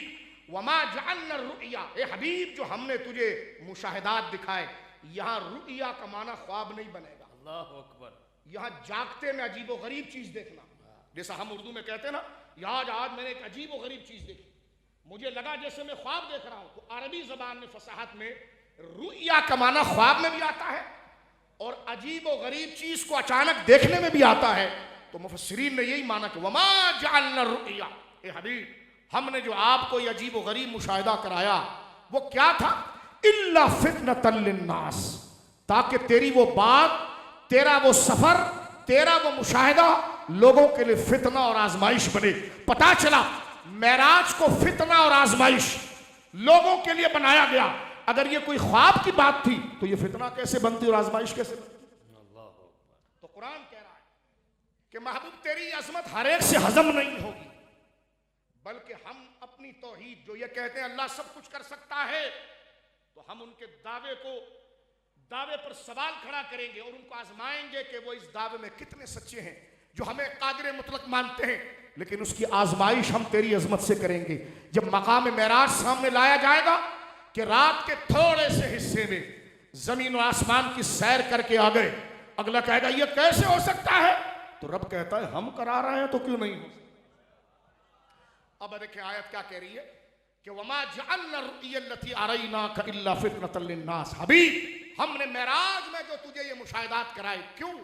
वमा जअलना रुया, ए हबीब जो हमने तुझे मुशाहिदात दिखाए, यहां रुया का माना ख्वाब नहीं बनेगा। अल्लाह अकबर। यहां जागते में अजीब गरीब चीज देखना, जैसा हम उर्दू में कहते हैं ना, आज मैंने एक अजीब व गरीब चीज देखी, मुझे लगा जैसे मैं ख्वाब देख रहा हूं। तो अरबी जबान में फसाहत में रुया का माना ख्वाब में भी आता है और अजीब व गरीब चीज को अचानक देखने में भी आता है। तो मुफस्सिरीन ने यही माना कि वमा जअलना रुया, ए हबीब हमने जो आपको ये अजीब व गरीब मुशाहिदा कराया वो क्या था? इल्ला फितनतल लिन्नास, ताकि तेरी वो बात, तेरा वो सफर, तेरा वो मुशाहिदा लोगों के लिए फितना और आजमाइश बने। पता चला मेराज को फितना और आजमाइश लोगों के लिए बनाया गया। अगर ये कोई ख्वाब की बात थी तो ये फितना कैसे बनती और आजमाइश कैसे बनती? तो कुरान कह रहा है कि महबूब तेरी अजमत हर एक से हजम नहीं होगी, बल्कि हम अपनी तौहीद, जो ये कहते हैं अल्लाह सब कुछ कर सकता है, तो हम उनके दावे पर सवाल खड़ा करेंगे और उनको आजमाएंगे कि वो इस दावे में कितने सच्चे हैं। जो हमें कादिर मुतलक मानते हैं, लेकिन उसकी आजमाइश हम तेरी अजमत से करेंगे। जब मकाम मेराज सामने लाया जाएगा कि रात के थोड़े से हिस्से में जमीन और आसमान की सैर करके आ गए, अगला कहेगा ये कैसे हो सकता है? तो रब कहता है हम करा रहे हैं तो क्यों नहीं हो? अब देखिए आयत क्या कह रही है कि वमा जअलना रुय्यल्लती अरैनाका इल्ला फितनतल लिन्नास। हबीब हमने मेराज में जो तुझे ये मुशाहिदात कराए, क्यों?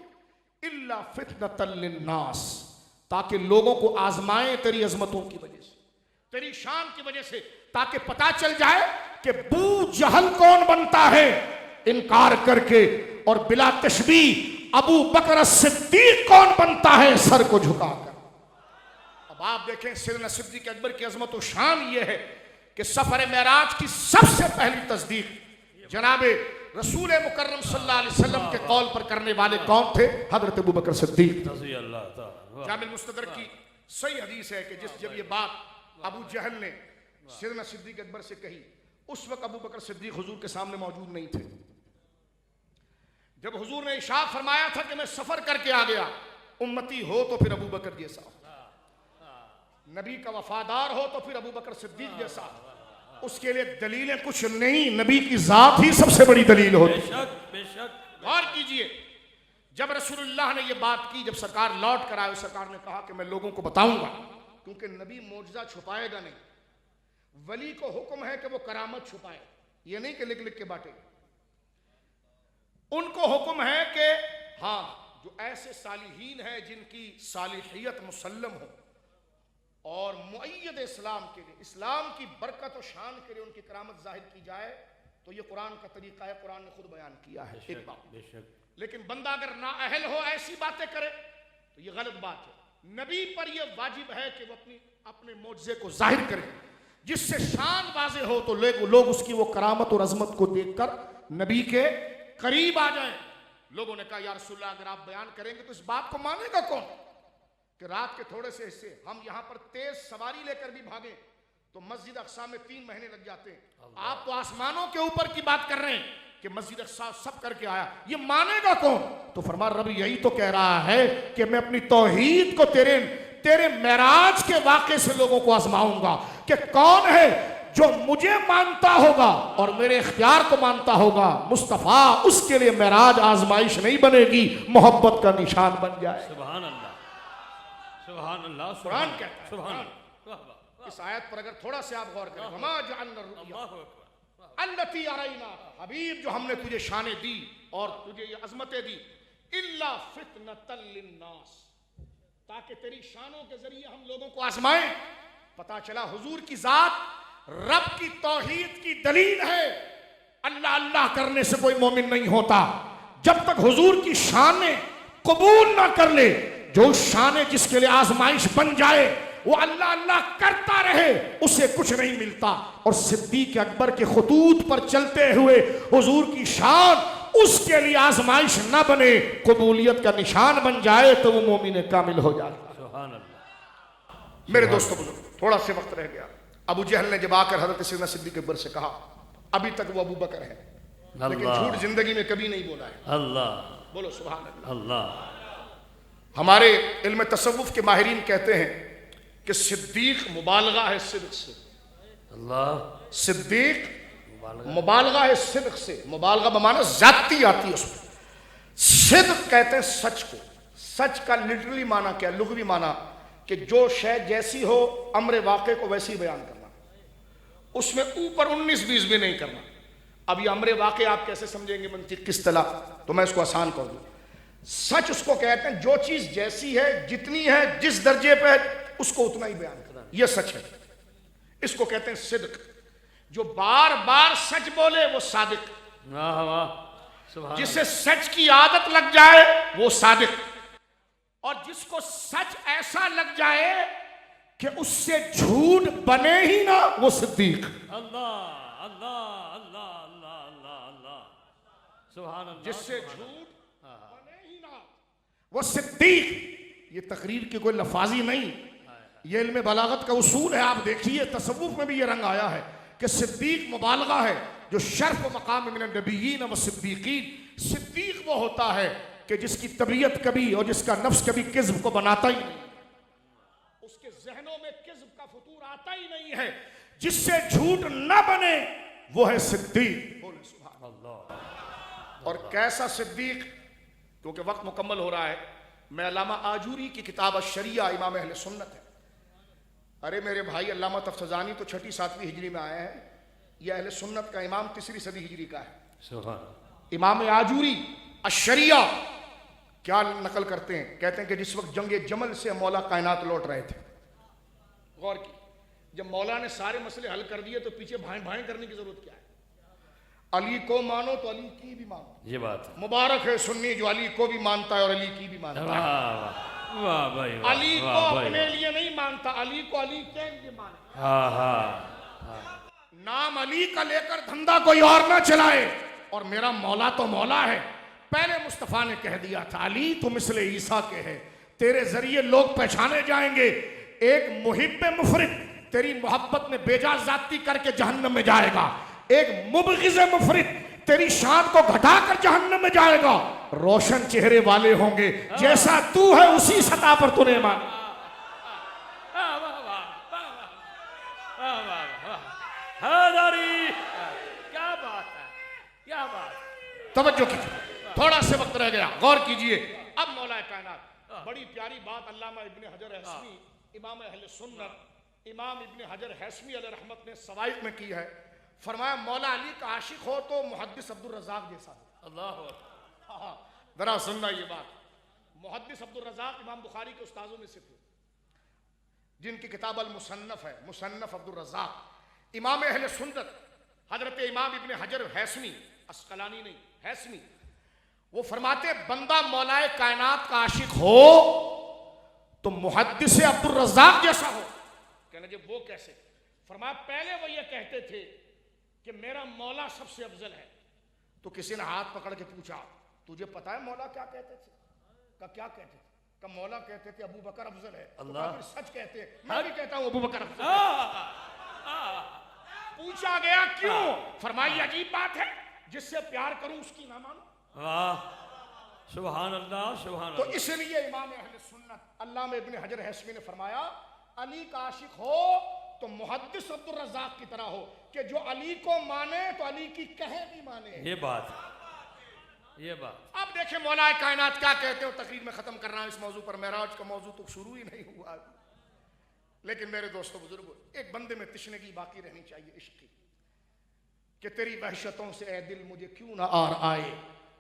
इल्ला फितनतल लिन्नास, ताकि लोगों को आजमाए तेरी अजमतों की वजह से, तेरी शान की वजह से, ताकि पता चल जाए कि बू जहल कौन बनता है इनकार करके, और बिला तशबीह अबू बकर सिद्दीक कौन बनता है सर को झुकाकर। अब आप देखें सैयदना सिद्दीक अकबर की अजमत और शान ये है कि सफर मेराज की सबसे पहली तस्दीक जनाबे रसूल मुकर्रम सल्लल्लाहु अलैहि वसल्लम के कौल पर करने वाले कौन थे? हजरत अबू बकर सिद्दीक। जामिल मुस्तदरक की सही हदीस है कि जब ये बात अबू जहल ने सैयदना सिद्दीक अकबर से कही, उस वक्त अबू बकर सिद्दीक हुजूर के सामने मौजूद नहीं थे। जब हुजूर ने इरशाद फरमाया था कि मैं सफर करके आ गया, उम्मती हो तो फिर अबू बकर जैसा, नबी का वफादार हो तो फिर अबू बकर सिद्दीक जैसा, उसके लिए दलीलें कुछ नहीं, नबी की जात ही सबसे बड़ी दलील होती है। बेशक बेशक। गौर कीजिए, जब रसूलुल्लाह ने यह बात की, जब सरकार लौट कर आए, सरकार ने कहा कि मैं लोगों को बताऊंगा, क्योंकि नबी मौजज़ा छुपाएगा नहीं, वली को हुक्म है कि वो करामत छुपाए, ये नहीं कि लिख लिख के बांटे। उनको हुक्म है कि हाँ, जो ऐसे सालिहीन है जिनकी सालिहियत मुसल्लम हो और मुअय्यद इस्लाम के लिए, इस्लाम की बरकत और शान के लिए उनकी करामत जाहिर की जाए, तो ये कुरान का तरीका है, कुरान ने खुद बयान किया है। एक बात, लेकिन बंदा अगर नाअहल हो ऐसी बातें करे तो ये गलत बात है। नबी पर यह वाजिब है कि वो अपने मौजज़े को जाहिर करे, जिससे शान वाज़े हो तो लोग उसकी वो करामत और अजमत को देखकर नबी के करीब आ जाए। लोगों ने कहा या रसूलल्लाह, अगर आप बयान करेंगे तो इस बात को मानेगा कौन कि रात के थोड़े से हिस्से हम यहां पर तेज सवारी लेकर भी भागे तो मस्जिद अक्सा में 3 महीने लग जाते हैं। आप तो आसमानों के ऊपर की बात कर रहे हैं कि मस्जिद अक्सा सब करके आया, ये मानेगा कौन? तो फरमा रब यही तो कह रहा है कि मैं अपनी तौहीद को तेरे मेराज के वाक़े से लोगों को आजमाऊंगा कि कौन है जो मुझे मानता होगा और मेरे इख्तियार को मानता होगा। मुस्तफ़ा, उसके लिए मेराज आजमाइश नहीं बनेगी, मोहब्बत का निशान बन जाए। सुभान अल्लाह, सुभान अल्लाह। कुरान कहता है, सुभान अल्लाह। इस आयत पर अगर थोड़ा से आप गौर करें, वमा जअलना रुया अल्लती अरैना, हबीब जो हमने तुझे शाने दी और तुझे ये अजमतें दी, इल्ला फितनतल लिन्नास, ताकि तेरी शानों के जरिए हम लोगों को आजमाएं। पता चला हुजूर की जात रब की तौहीद की दलील है। अल्लाह अल्लाह करने से कोई मोमिन नहीं होता जब तक हुजूर की शाने कबूल ना कर ले। जो शाने जिसके लिए आजमाइश बन जाए वो अल्लाह अल्लाह करता रहे, उसे कुछ नहीं मिलता। और सिद्दीक अकबर के खतूत पर चलते हुए हुजूर की शान उसके लिए आजमाइश ना बने, कबूलियत का निशान बन जाए तो वो मोमिन कामिल हो जाता। सुभान अल्लाह। मेरे दोस्तों बुजुर्ग, थोड़ा से वक्त रह गया। अबू जहल ने जब आकर हजरत सैयदना सिद्दीक अकबर से कहा, अभी तक वो अबू बकर है, लेकिन झूठ जिंदगी में कभी नहीं बोला है। अल्लाह, बोलो सुभान अल्लाह। अल्लाह। हमारे इल्म तसव्वुफ के माहिरीन कहते हैं कि सिद्दीक मुबालगा है सिद्क से। अल्लाह। सिद्दीक मुबालगा है सिद्क से। मुबालगा बमाना ज्यादती आती है उसमें। सिद्क कहते हैं सच को। सच का लिटरली माना क्या? लुग़वी माना कि जो शय जैसी हो अम्र वाक़े को वैसी बयान करना, उसमें ऊपर 19-20 भी नहीं करना। अब ये अम्र वाक़े आप कैसे समझेंगे मंतिक किस तरह? तो मैं इसको आसान कर दूं। सच उसको कहते हैं जो चीज जैसी है, जितनी है, जिस दर्जे पे है, उसको उतना ही बयान करना, यह सच है। इसको कहते हैं सिद्क। जो बार बार सच बोले वो सादिक। जिसे सच की आदत लग जाए वो सादिक, और जिसको सच ऐसा लग जाए कि उससे झूठ बने ही ना वो सिद्दीक। अल्लाह अल्लाह अल्लाह अल्लाह अल्लाह अल्लाह। सुभान अल्लाह। जिससे झूठ बने ही ना वो सिद्दीक। ये तकरीर की कोई लफाजी नहीं, ये इल्म बलागत का उसूल है। आप देखिए तसव्वुफ में भी ये रंग आया है कि सिद्दीक मुबालगा है। जो शर्फ मकाम मिन नबिय्यीन व सिद्दीकीन, सिद्दीक वो होता है कि जिसकी तबीयत कभी और जिसका नफ्स कभी किज़्ब को बनाता ही नहीं, उसके जहनों में किज़्ब का फतूर आता ही नहीं है। जिससे झूठ न बने वो है सिद्दीक। बोले सुभान अल्लाह। और कैसा सिद्दीक? क्योंकि वक्त मुकम्मल हो रहा है, मैं अल्लामा आजूरी की किताब अश-शरिया इमाम अहले सुन्नत है। अरे मेरे भाई, अल्लामा तफ्ताज़ानी तो 6वीं-7वीं हिजरी में आए हैं, यह अहले सुन्नत का इमाम 3री सदी हिजरी का है। सुभान। इमाम आजूरी अश-शरिया क्या नकल करते हैं? कहते हैं कि जिस वक्त जंग जमल से मौला कायनात लौट रहे थे, गौर की, जब मौला ने सारे मसले हल कर दिए तो पीछे भाई भाई करने की जरूरत क्या है? अली को मानो तो अली की भी मानो। ये बात है। मुबारक है सुन्नी जो अली को भी मानता है और अली की भी मानता है। वाह भाई, अली को अपने लिए नहीं मानता, अली को अली के लिए माने। नाम अली का लेकर धंधा कोई और ना चलाए, और मेरा मौला तो मौला है। पहले मुस्तफ़ा ने कह दिया था, अली तुम मिसले ईसा के है, तेरे जरिए लोग पहचाने जाएंगे। एक मुहिब्ब मुफरिद तेरी मोहब्बत में बेजा जाती करके जहन्नम में जाएगा, एक मुबगिज़ मुफरिद तेरी शान को घटाकर जहन्नम में जाएगा। रोशन चेहरे वाले होंगे, जैसा तू है उसी सतह पर तूने माना। क्या बात है, क्या बात। तवज्जो कीजिए, थोड़ा से वक्त रह गया, गौर कीजिए। अब मौला कायनात बड़ी प्यारी बात अल्लामा इब्ने हजर हैसमी, इमाम अहले सुन्नत, इमाम इब्ने हजर हैसमी अलैहि रहमत ने सवाइक में की है। फरमाया मौला अली का आशिक हो तो मुहद्दिस अब्दुल रज़ाक जैसा हो। अल्लाह, जरा सुनना ये बात। मुहद्दिस अब्दुल रज़ाक इमाम बुखारी के उस्तादों में से थे, जिनकी किताब अल मुसन्नफ है, मुसन्नफ अब्दुल रज़ाक। इमाम अहले सुन्नत हजरत इमाम इब्ने हजर हैसमी, अस्कलानी नहीं हैसमी, वो फरमाते बंदा मौलाए कायनात का आशिक हो तो मुहद्दिस अब्दुल रज़ाक जैसा हो। कहने जब वो कैसे? फरमाया पहले वो ये कहते थे कि मेरा मौला सबसे अफजल है, तो किसी ने हाथ पकड़ के पूछा तुझे पता है मौला क्या कहते थे? का क्या कहते थे? का मौला कहते थे अबू बकर अफजल है। अल्लाह, तो सच कहते हैं, मैं भी कहता हूं अबू बकर अफजल है। पूछा गया क्यों? फरमाई अजीब बात है, जिससे प्यार करूं उसकी ना मानो। वाह, सुभान अल्लाह, सुभान तो अल्लाह। इसलिए इमाम अहले सुन्नत अल्लामा इब्ने हजर हैसमी ने फरमाया अली का आशिक हो तो मुहद्दिस अब्दुल रज़ाक की तरह हो कि जो अली को माने तो अली की कहे भी माने। ये बात, ये बात। अब देखें मौलाए कायनात क्या कहते हो। तकरीर में खत्म कर रहा हूं इस मौजू पर, मेराज का मौजू तो शुरू ही नहीं हुआ, लेकिन मेरे दोस्तों बुजुर्गों, एक बंदे में तिश्नगी बाकी रहनी चाहिए इश्क की, कि तेरी वहशतों से ए दिल मुझे क्यों ना आर आए,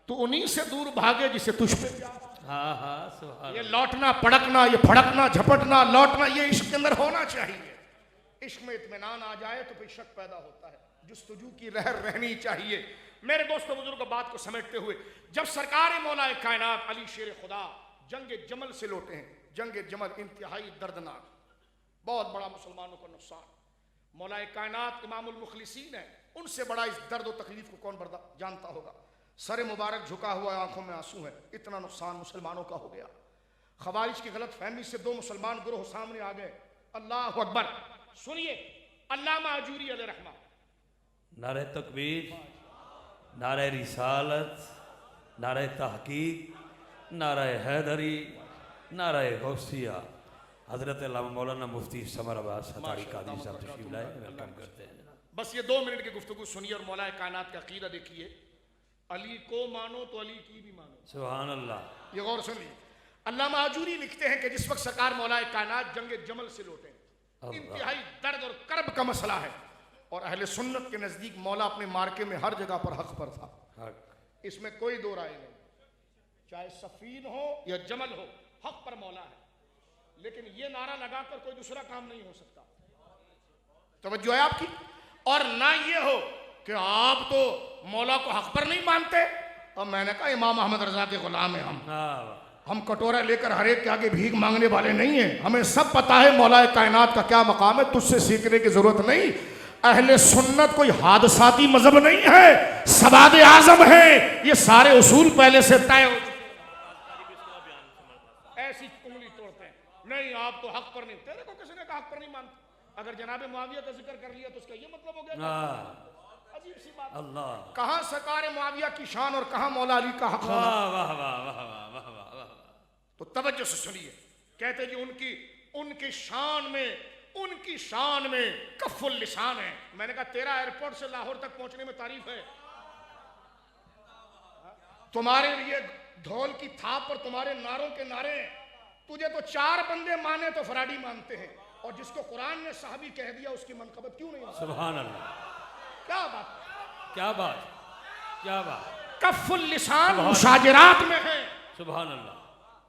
तो उन्हीं से दूर भागे जिसे तुझ पे प्यार। हाँ हाँ, सुभान। ये लौटना पड़कना, ये फड़कना झपटना, लौटना, ये इश्क के अंदर होना चाहिए। इश्क में इत्मीनान आ जाए तो कोई शक पैदा होता है, जुस्तजू की लहर रहनी चाहिए। मेरे दोस्तों बुजुर्ग, बात को समेटते हुए, जब सरकार मौलाए कायनात अली शेर खुदा जंग जमल से लौटे हैं, जंग जमल इंतहाई दर्दनाक, बहुत बड़ा मुसलमानों का नुकसान। मौलाए कायनात इमामुल मुखलिसीन है, उनसे बड़ा इस दर्द और तकलीफ को कौन जानता होगा। सर मुबारक झुका हुआ, आंखों में आंसू है, इतना नुकसान मुसलमानों का हो गया। खवारिज की गलत फहमी से दो मुसलमान ग्रोह सामने आ गए। अल्लाह अकबर। सुनिए अल्लामा आजूरी अलैहि रहमा, नारे तकबीर, नारे रिसालत, नारे तहकीक, नारे हैदरी, नारे गौसिया। हजरत अल्लामा मौलाना मुफ्ती समर अब्बास हतारी कादरी साहब तशरीफ लाए, वेलकम करते हैं। बस ये 2 मिनट की गुफ्तगू सुनिए और मौलाए कायनात का अकीदा देखिए। अली को मानो तो अली की भी मानो। सुभान अल्लाह। ये गौर सुनिए, अल्लामा आजूरी लिखते हैं कि जिस वक्त सरकार मौलाए कायनात जंग जमल से लौटे, इंतहाई दर्द और कर्ब का मसला है, और अहले सुन्नत के नजदीक मौला अपने मार्के में हर जगह पर हक पर था। इसमें कोई दो राय नहीं, चाहे सफीन हो या जमल हो, हक पर मौला है। लेकिन ये नारा लगाकर कोई दूसरा काम नहीं हो सकता। तवज्जो है आपकी? और ना ये हो कि आप तो मौला को हक पर नहीं मानते। और मैंने कहा इमाम अहमद रजा के गुलाम है हम कटोरा लेकर हर एक के आगे भीख मांगने वाले नहीं हैं। हमें सब पता है मौलाए कायनात का क्या मकाम है, तुझसे सीखने की जरूरत नहीं। अहले सुन्नत कोई हादसाती मजहब नहीं है, सवाद आजम है। ये सारे उसूल पहले से तय हो चुके हैं। ऐसी उंगली तोड़ते हैं, नहीं आप तो हक पर नहीं। तेरे को किसी ने कहा हक पर नहीं मानते? अगर जनाब मुआविया का जिक्र कर लिया तो उसका ये मतलब हो गया? अजीब सी बात। अल्लाह, कहां सरकार मुआविया की शान और कहां मौला अली का हक? तो तवज्जो से सुनिए, कहते जी उनकी शान में कफुल लिसान है। मैंने कहा तेरा एयरपोर्ट से लाहौर तक पहुंचने में तारीफ है, तुम्हारे लिए ढोल की थाप और तुम्हारे नारों के नारे। तुझे तो 4 बंदे माने तो फराडी मानते हैं, और जिसको कुरान ने साहबी कह दिया उसकी मनकबत क्यों नहीं? सुभान अल्लाह। क्या बात, क्या बात, क्या बात। कफुल लिसान मुशाजरात में है। सुभान अल्लाह,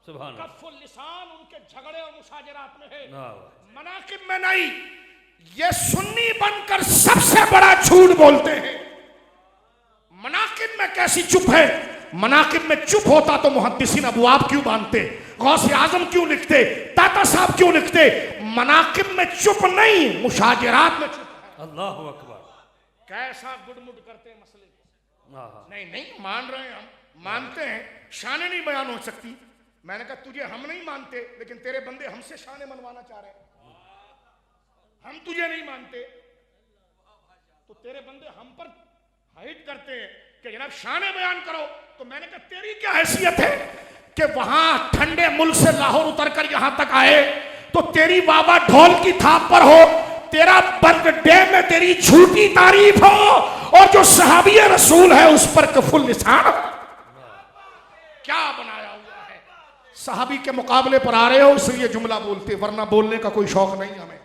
सुभान अल्लाह। कफुल लिसान उनके झगड़े और मुशाजरात में है, मनाकिब में नहीं। ये सुन्नी बनकर सबसे बड़ा झूठ बोलते हैं। मनाकिब में कैसी चुप है? मनाकिब में चुप होता तो मुहद्दिसीन अबवाब क्यों बांधते, गौसे आजम क्यों लिखते, ताता साहब क्यों लिखते? मनाकिब में चुप नहीं, मुशाजरात में चुप है। अल्लाह अकबर। कैसा गुडमुड करते हैं मसले को। नहीं मान रहे हैं, हम मानते हैं, शाने नहीं बयान हो सकती। मैंने कहा तुझे हम नहीं मानते, लेकिन तेरे बंदे हमसे शाने मनवाना चाह रहे हैं। हम तुझे नहीं मानते, तो तेरे बंदे हम पर हाइट करते हैं कि जनाब शान बयान करो। तो मैंने कहा तेरी क्या हैसियत है कि वहां ठंडे मुल्क से लाहौर उतरकर यहां तक आए, तो तेरी बाबा ढोल की थाप पर हो, तेरा बर्थडे में तेरी झूठी तारीफ हो, और जो सहाबी रसूल है उस पर कफुल निशान। क्या बनाया हुआ है, सहाबी के मुकाबले पर आ रहे हो इसलिए जुमला बोलते, वरना बोलने का कोई शौक नहीं हमें,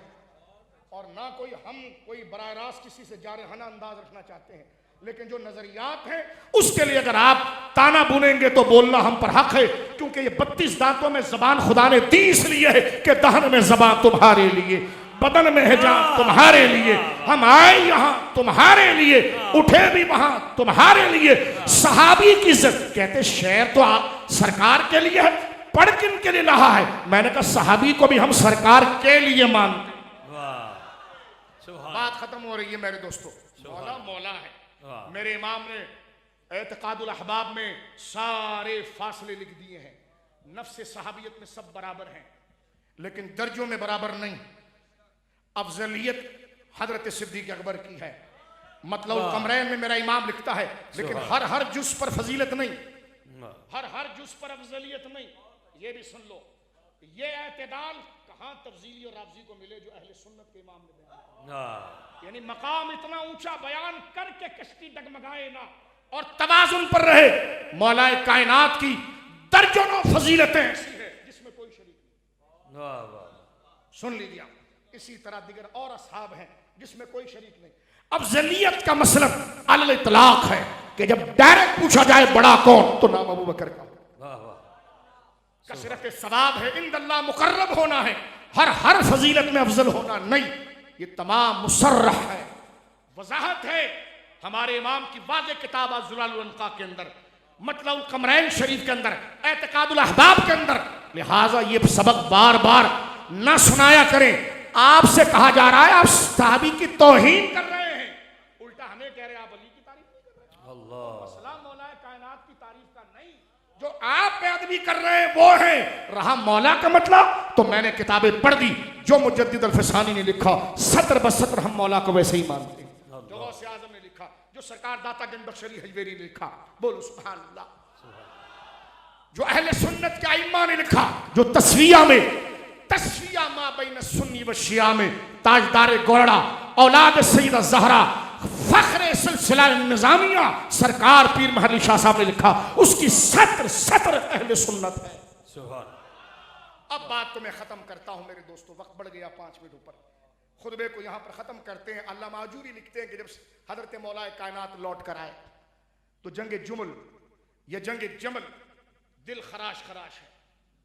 और ना कोई हम कोई बराह रास्त किसी से जारहाना अंदाज रखना चाहते हैं। लेकिन जो नजरियात हैं उसके लिए अगर आप ताना बुनेंगे तो बोलना हम पर हक है, क्योंकि ये 32 दांतों में जबान खुदा ने दी इसलिए है कि दहन में जबान तुम्हारे लिए, बदन में है जान तुम्हारे लिए, हम आए यहां तुम्हारे लिए, उठे भी वहां तुम्हारे लिए। सहाबी की इज्जत कहते शेर तो आप सरकार के लिए है, पढ़ किन के लिए रहा है? मैंने कहा सहाबी को भी हम सरकार के लिए मानते। बात खत्म हो रही है मेरे दोस्तों। मौला मौला है। मेरे इमाम ने एतकादुल अहबाब में सारे फासले लिख दिए हैं। नफ्स सहाबियत में सब बराबर हैं, लेकिन दर्जों में बराबर नहीं। अफजलियत हजरत सिद्दीक अकबर की है। मतलब कमरैन में मेरा इमाम लिखता है, लेकिन हर जुज पर फजीलत नहीं, हर जुज पर अफजलियत नहीं। ये भी सुन लो, ये एतदाल कहां तफजीली और रावजी को मिले जो अहले सुन्नत के इमाम ने बयान किया। यानी मकाम इतना ऊंचा बयान करके कश्ती डगमगाए ना, और तवाजुन पर रहे। मौलाए कायनात की दर्जनों फजीलतें ऐसी है जिसमें कोई शरीक नहीं। सुन लीजिए, इसी तरह दिगर और असहाब हैं जिसमें कोई शरीक नहीं। अफजलियत का मसलब अल इतलाक है कि जब डायरेक्ट पूछा जाए बड़ा कौन, तो नाम अबू बकर का। कसरत सवाब है, इंदल्लाह मुकर्रब होना है, हर फजीलत में अफजल होना नहीं। ये तमाम मुसर्रह है, वजाहत है हमारे इमाम की वाज़े किताब अज़्ज़ुलाल अनक़ा के अंदर, मतलब कमरैन शरीफ के अंदर, एतकादुल अहबाब के अंदर। लिहाजा ये सबक बार बार ना सुनाया करें। आपसे कहा जा रहा है आप सहाबी की तौहीन कर रहे हैं, उल्टा हमें कह रहे हैं आप अली की तारीफ नहीं कर रहे। अल्लाह मसला मौला कायनात की तारीफ का नहीं, जो आप बेअदबी कर रहे हैं वो है। रहा मौला का मतलब, तो मैंने किताबें पढ़ दी, जो मुजद्दिद अल-फ़सानी ने लिखा सत्र बसत्र हम मौला को वैसे ही मानते हैं, जो गौसे आज़म ने लिखा, जो सरकार दाता गंज बख्शरी हजवेरी ने लिखा, बोलो सुभान अल्लाह, जो अहले सुन्नत के आइम्मा ने लिखा, जो तस्विया मा बैन सुन्नी व शिया में ताजदार गोरड़ा औलाद सैयदा ज़हरा फख्रे सिलसिला निज़ामिया सरकार पीर महली शाह साहब ने लिखा, उसकी सत्र अहले सुन्नत है। अब बात तो मैं खत्म करता हूं मेरे दोस्तों, वक्त बढ़ गया 5 मिनट ऊपर। खुतबे को यहां पर खत्म करते हैं। अल्लाह माजूरी लिखते हैं कि जब हजरत मौलाए कायनात लौट कर आए तो जंग जुमल या जंग जमल दिल खराश है।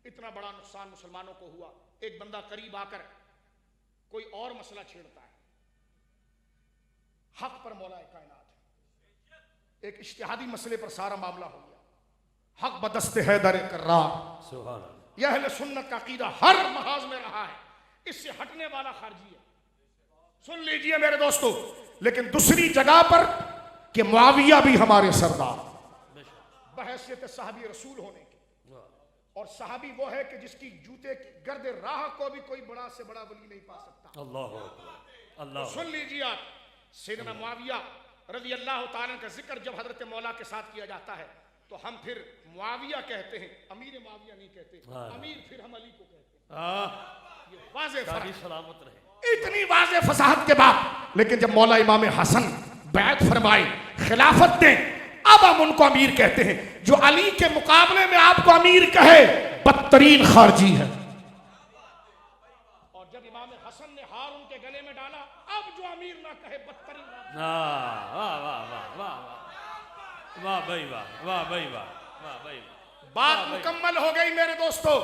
इतना बड़ा नुकसान मुसलमानों को हुआ। एक बंदा करीब आकर कोई और मसला छेड़ता है, हक पर मौलाए कायनात है। एक इज्तिहादी मसले पर सारा मामला हो गया, हक बदस्ते हैदर कर्रार। यह अहले सुन्नत का अकीदा हर महाज में रहा है, इससे हटने वाला खारजी है। सुन लीजिए मेरे दोस्तों, लेकिन दूसरी जगह पर कि मुआविया भी हमारे सरदार बहैसियत सहाबी रसूल होने के, और सहाबी वो है कि जिसकी जूते की गर्द राह को भी कोई बड़ा से बड़ा वली नहीं पा सकता। अल्लाह सुन लीजिए आप, सैयदना मुआविया रज़ी अल्लाह ताला का जिक्र जब हजरत मौला के साथ किया जाता है तो हम फिर मुआविया कहते हैं, अमीर मुआविया नहीं कहते। अमीर फिर हम अली को कहते हैं। ये वाज़े फर्क, सलामत रहे। इतनी वाज़े फसाहत के बाद, लेकिन जब मौला इमाम हसन बैत फरमाए, खिलाफत दें, अब हम उनको अमीर कहते हैं। जो अली के मुकाबले में आपको अमीर कहे बदतरीन खारजी है। और जब इमाम हसन ने हार उनके गले में डाला, अब जो अमीर ना कहे बदतरीन। वाह भाई वाह। बात मुकम्मल हो गई मेरे दोस्तों।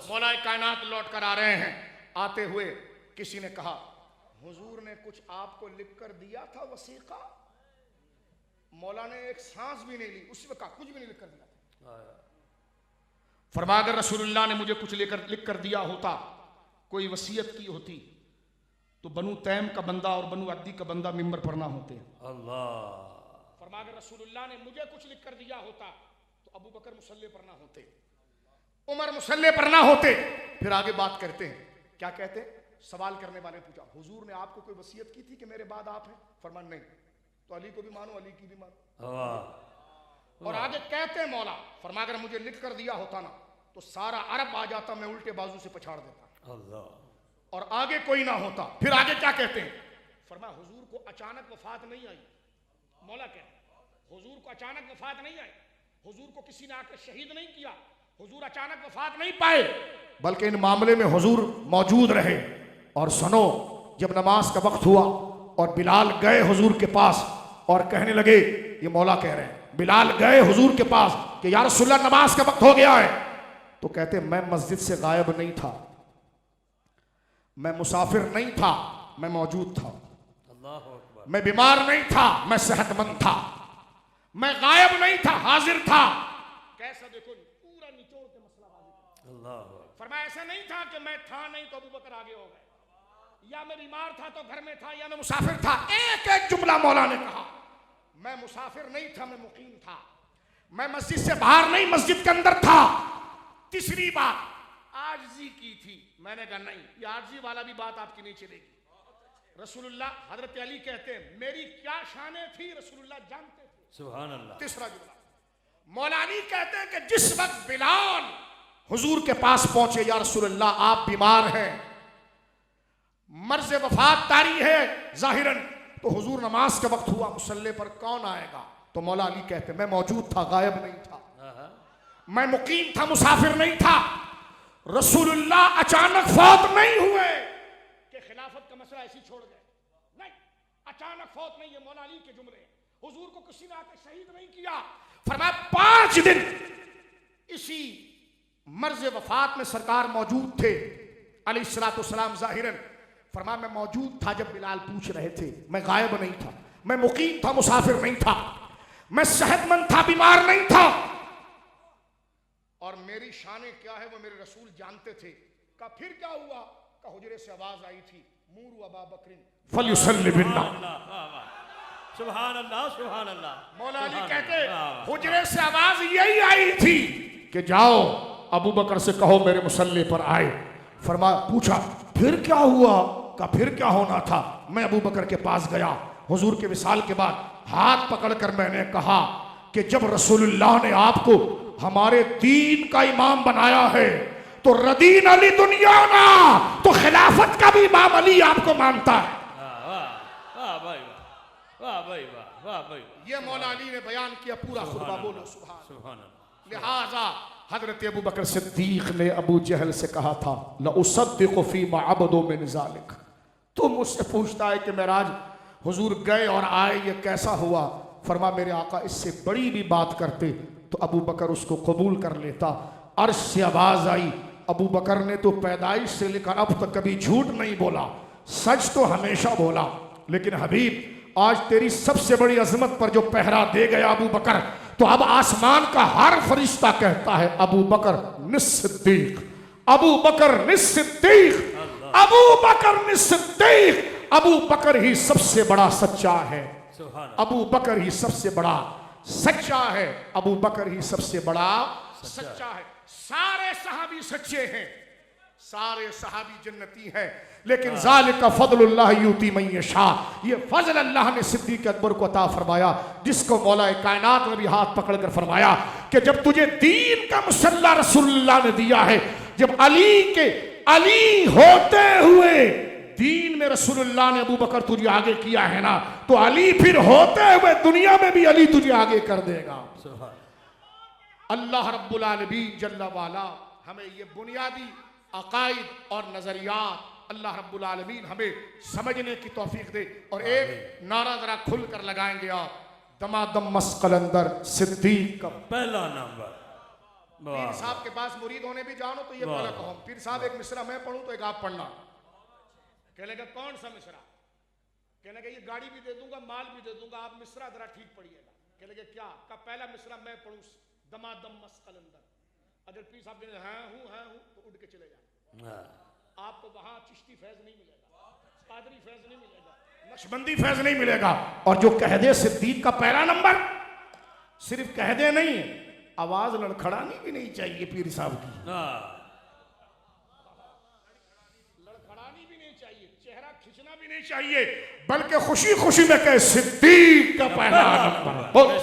मौलाए कायनात लौट कर आ रहे हैं। आते हुए किसी ने कहा, हुजूर ने कुछ आपको लिख कर दिया था वसीका? मौला ने एक सांस भी नहीं ली, उसी वक्त कुछ भी नहीं लिख कर दिया था। फरमाया अगर रसूलुल्लाह ने मुझे कुछ लिख कर दिया होता, कोई वसीयत की होती, तो बनु तैम का बंदा और बनु अद्दी का बंदा मिंबर पर ना होते। अल्लाह। फरमाया अगर रसूलुल्लाह ने मुझे कुछ लिख कर दिया होता तो अबू बकर मुसल्ले पर ना होते, उमर मुसल्ले पर ना होते। फिर आगे बात करते हैं, क्या कहते हैं? सवाल करने वाले ने पूछा, हुजूर ने आपको कोई वसीयत की थी कि मेरे बाद आप हैं? फरमाया नहीं। तो अली को भी मानो, अली की भी मानो। और आगे कहते हैं मौला, फरमाया अगर मुझे लिख कर दिया होता ना तो सारा अरब आ जाता, मैं उल्टे बाजू से पछाड़ देता अल्लाह। और आगे कोई ना होता। फिर आगे क्या कहते हैं? फरमाया हुजूर को अचानक वफात नहीं आई। मौला क्या, हुजूर को अचानक वफात नहीं आई, हुजूर को किसी ने आकर शहीद नहीं किया, हुजूर अचानक वफात नहीं पाए, बल्कि इन मामले में हुजूर मौजूद रहे। और सुनो, जब नमाज का वक्त हुआ और बिलाल गए हुजूर के पास और कहने लगे, ये मौला कह रहे हैं, बिलाल गए हुजूर के पास कि या रसूलल्लाह नमाज का वक्त हो गया है, तो कहते मैं मस्जिद से गायब नहीं था, मैं मुसाफिर नहीं था, मैं मौजूद था, मैं बीमार नहीं था, मैं सेहतमंद था, मैं गायब नहीं था, हाजिर था। कैसा देखो पूरा निचोड़ के मसला हाजिर। अल्लाह। फरमाया ऐसा नहीं था कि मैं था नहीं तो अबू बकर आगे हो गए, या मैं बीमार था तो घर में था, या मैं मुसाफिर था। एक एक जुमला मौला ने कहा। मैं मुसाफिर नहीं था, मैं मुकीम था, मैं मस्जिद से बाहर नहीं, मस्जिद के अंदर था। तीसरी बात, आजिज़ी की थी। मैंने कहा नहीं, ये आजिज़ी वाला भी बात आपकी नहीं चलेगी। रसूलुल्लाह, हजरत अली कहते हैं मेरी क्या शानें थी रसूलुल्लाह जानते थे। सुभान अल्लाह। तीसरा जुमला, मौला अली कहते हैं कि जिस वक्त बिलाल हुजूर के पास पहुंचे, या रसूलुल्लाह आप बीमार हैं, मर्ज वफात तारी है जाहिरन, तो हुजूर नमाज का वक्त हुआ, मुसल्ले पर कौन आएगा? तो मौला अली कहते मैं मौजूद था, गायब नहीं था, मैं मुकीम था, मुसाफिर नहीं था। रसूलुल्लाह अचानक फौत नहीं हुए कि खिलाफत का मसला ऐसी छोड़ गए, नहीं, अचानक फौत नहीं। ये मौला अली के जुमले। हुजूर को किसी ने आकर शहीद नहीं किया। फरमाया 5 दिन इसी मर्ज वफात में सरकार मौजूद थे अलैहिस्सलाम जाहिरन। फरमाया मैं मौजूद था जब बिलाल पूछ रहे थे, मैं गायब नहीं था, मैं मुकीम था, मुसाफिर नहीं था, मैं सेहतमंद था, बीमार नहीं था। और मेरी शाने क्या है वो मेरे रसूल जानते थे। का फिर क्या हुआ? का हुजरे से आवाज आई थी, मूरू अबा बकरिन फलयुसल्लि बिन्ना। सुभान अल्लाह, सुभान अल्लाह। मौला अली कहते हुजरे से आवाज यही आई थी कि जाओ अबू बकर से कहो मेरे मुसल्ले पर आए। फरमाया, पूछा फिर क्या हुआ? का फिर क्या होना था? मैं अबू बकर के पास गया, हुजूर के विसाल के बाद हाथ पकड़कर मैंने कहा कि जब रसूलुल्लाह ने आपको हमारे दीन का इमाम बनाया है तो रदीन अली दुनिया ना, तो खिलाफत का भी इमाम अली आपको मानता है। वाह भाई वाह, भाई वाह, वाह भाई। ये मौला अली ने बयान किया पूरा खुतबा। बोलो सुभान। लिहाजा हजरत अबू बकर सिद्दीक ने अबू जहल से कहा था, लउसद्दिक़ु फ़ीमा अबदू मिन ज़ालिक। तो मुझसे पूछता है कि मेराज हुजूर गए और आए, ये कैसा हुआ? फरमा मेरे आका इससे बड़ी भी बात करते तो अबू बकर उसको कबूल कर लेता। अर्श से आवाज आई, अबू बकर ने तो पैदाइश से लेकर अब तक कभी झूठ नहीं बोला, सच तो हमेशा बोला। लेकिन हबीब आज तेरी सबसे बड़ी अजमत पर जो पहरा दे गया अबू बकर, तो अब आसमान का हर फरिश्ता कहता है अबू बकर निस्सिद्दीक, अबू बकर निस्सिद्दीक, अबू बकर निस्सिद्दीक। अबू बकर ही सबसे बड़ा सच्चा है, अबू बकर ही सबसे बड़ा सच्चा है, अबू बकर ही सबसे बड़ा सच्चा है। सारे सहाबी सच्चे हैं, सारे सहाबी जन्नती हैं, लेकिन ज़ालिका फ़ज़लुल्लाह युती मन यशा, ये फजल अल्लाह ने सिद्दीक़ अकबर को अता फरमाया, जिसको मौला कायनात ने भी हाथ पकड़कर फरमाया कि जब तुझे दीन का मुसल्ला रसूलुल्लाह ने दिया है, जब अली होते हुए दीन में रसूलुल्लाह ने अबू बकर तुझे आगे किया है ना, तो अली फिर होते हुए दुनिया में भी अली तुझे आगे कर देगा। अल्लाह रब्बुल आलमीन जल्ला वाला हमें ये बुनियादी अकाइद और नजरियात अल्लाह रब्बुल आलमीन हमें समझने की तौफीक दे। और एक नारा जरा खुल कर लगाएंगे आप, दमादम मस्कलंदर सिद्दीक का पहला नंबर। पीर साहब के पास मुरीद होने भी जानो तो ये पहला कहो, पीर साहब एक मिसरा मैं पढ़ूं तो एक आप पढ़ना। कहने लगा कौन सा मिसरा? कहने लगा ये गाड़ी भी दे दूंगा, माल भी दे दूंगा, आप मिसरा जरा ठीक पढ़िएगा। कहने लगे क्या? का पहला मिसरा मैं पढ़ूं, दमादम मस्कलंदर। अगर पीर साहब कहने हाँ हूं तो उड़ के चले जाए। आपको वहां चिश्ती फैज नहीं मिलेगा, कादरी फैज नहीं मिलेगा, नक्शबंदी फैज नहीं मिलेगा। और जो कह दे सिद्दीक का पहला नंबर, सिर्फ कह दे नहीं, आवाज लड़खड़ानी भी नहीं चाहिए पीर साहब की, लड़खड़ानी भी नहीं नहीं चाहिए, बल्कि खुशी खुशी में कहे सिद्दीक का पहला नंबर,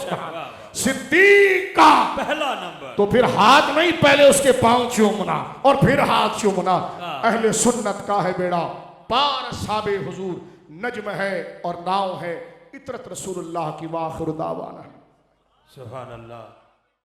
सिद्दीक का पहला नंबर। तो फिर हाथ नहीं, पहले उसके पांव चूमना और फिर हाथ चूमना। अहले सुन्नत का है बेड़ा पार, साबे हुजूर नज्म है और नाव है इतरत रसूलुल्लाह की वाखिर दावाना। सुभान अल्लाह।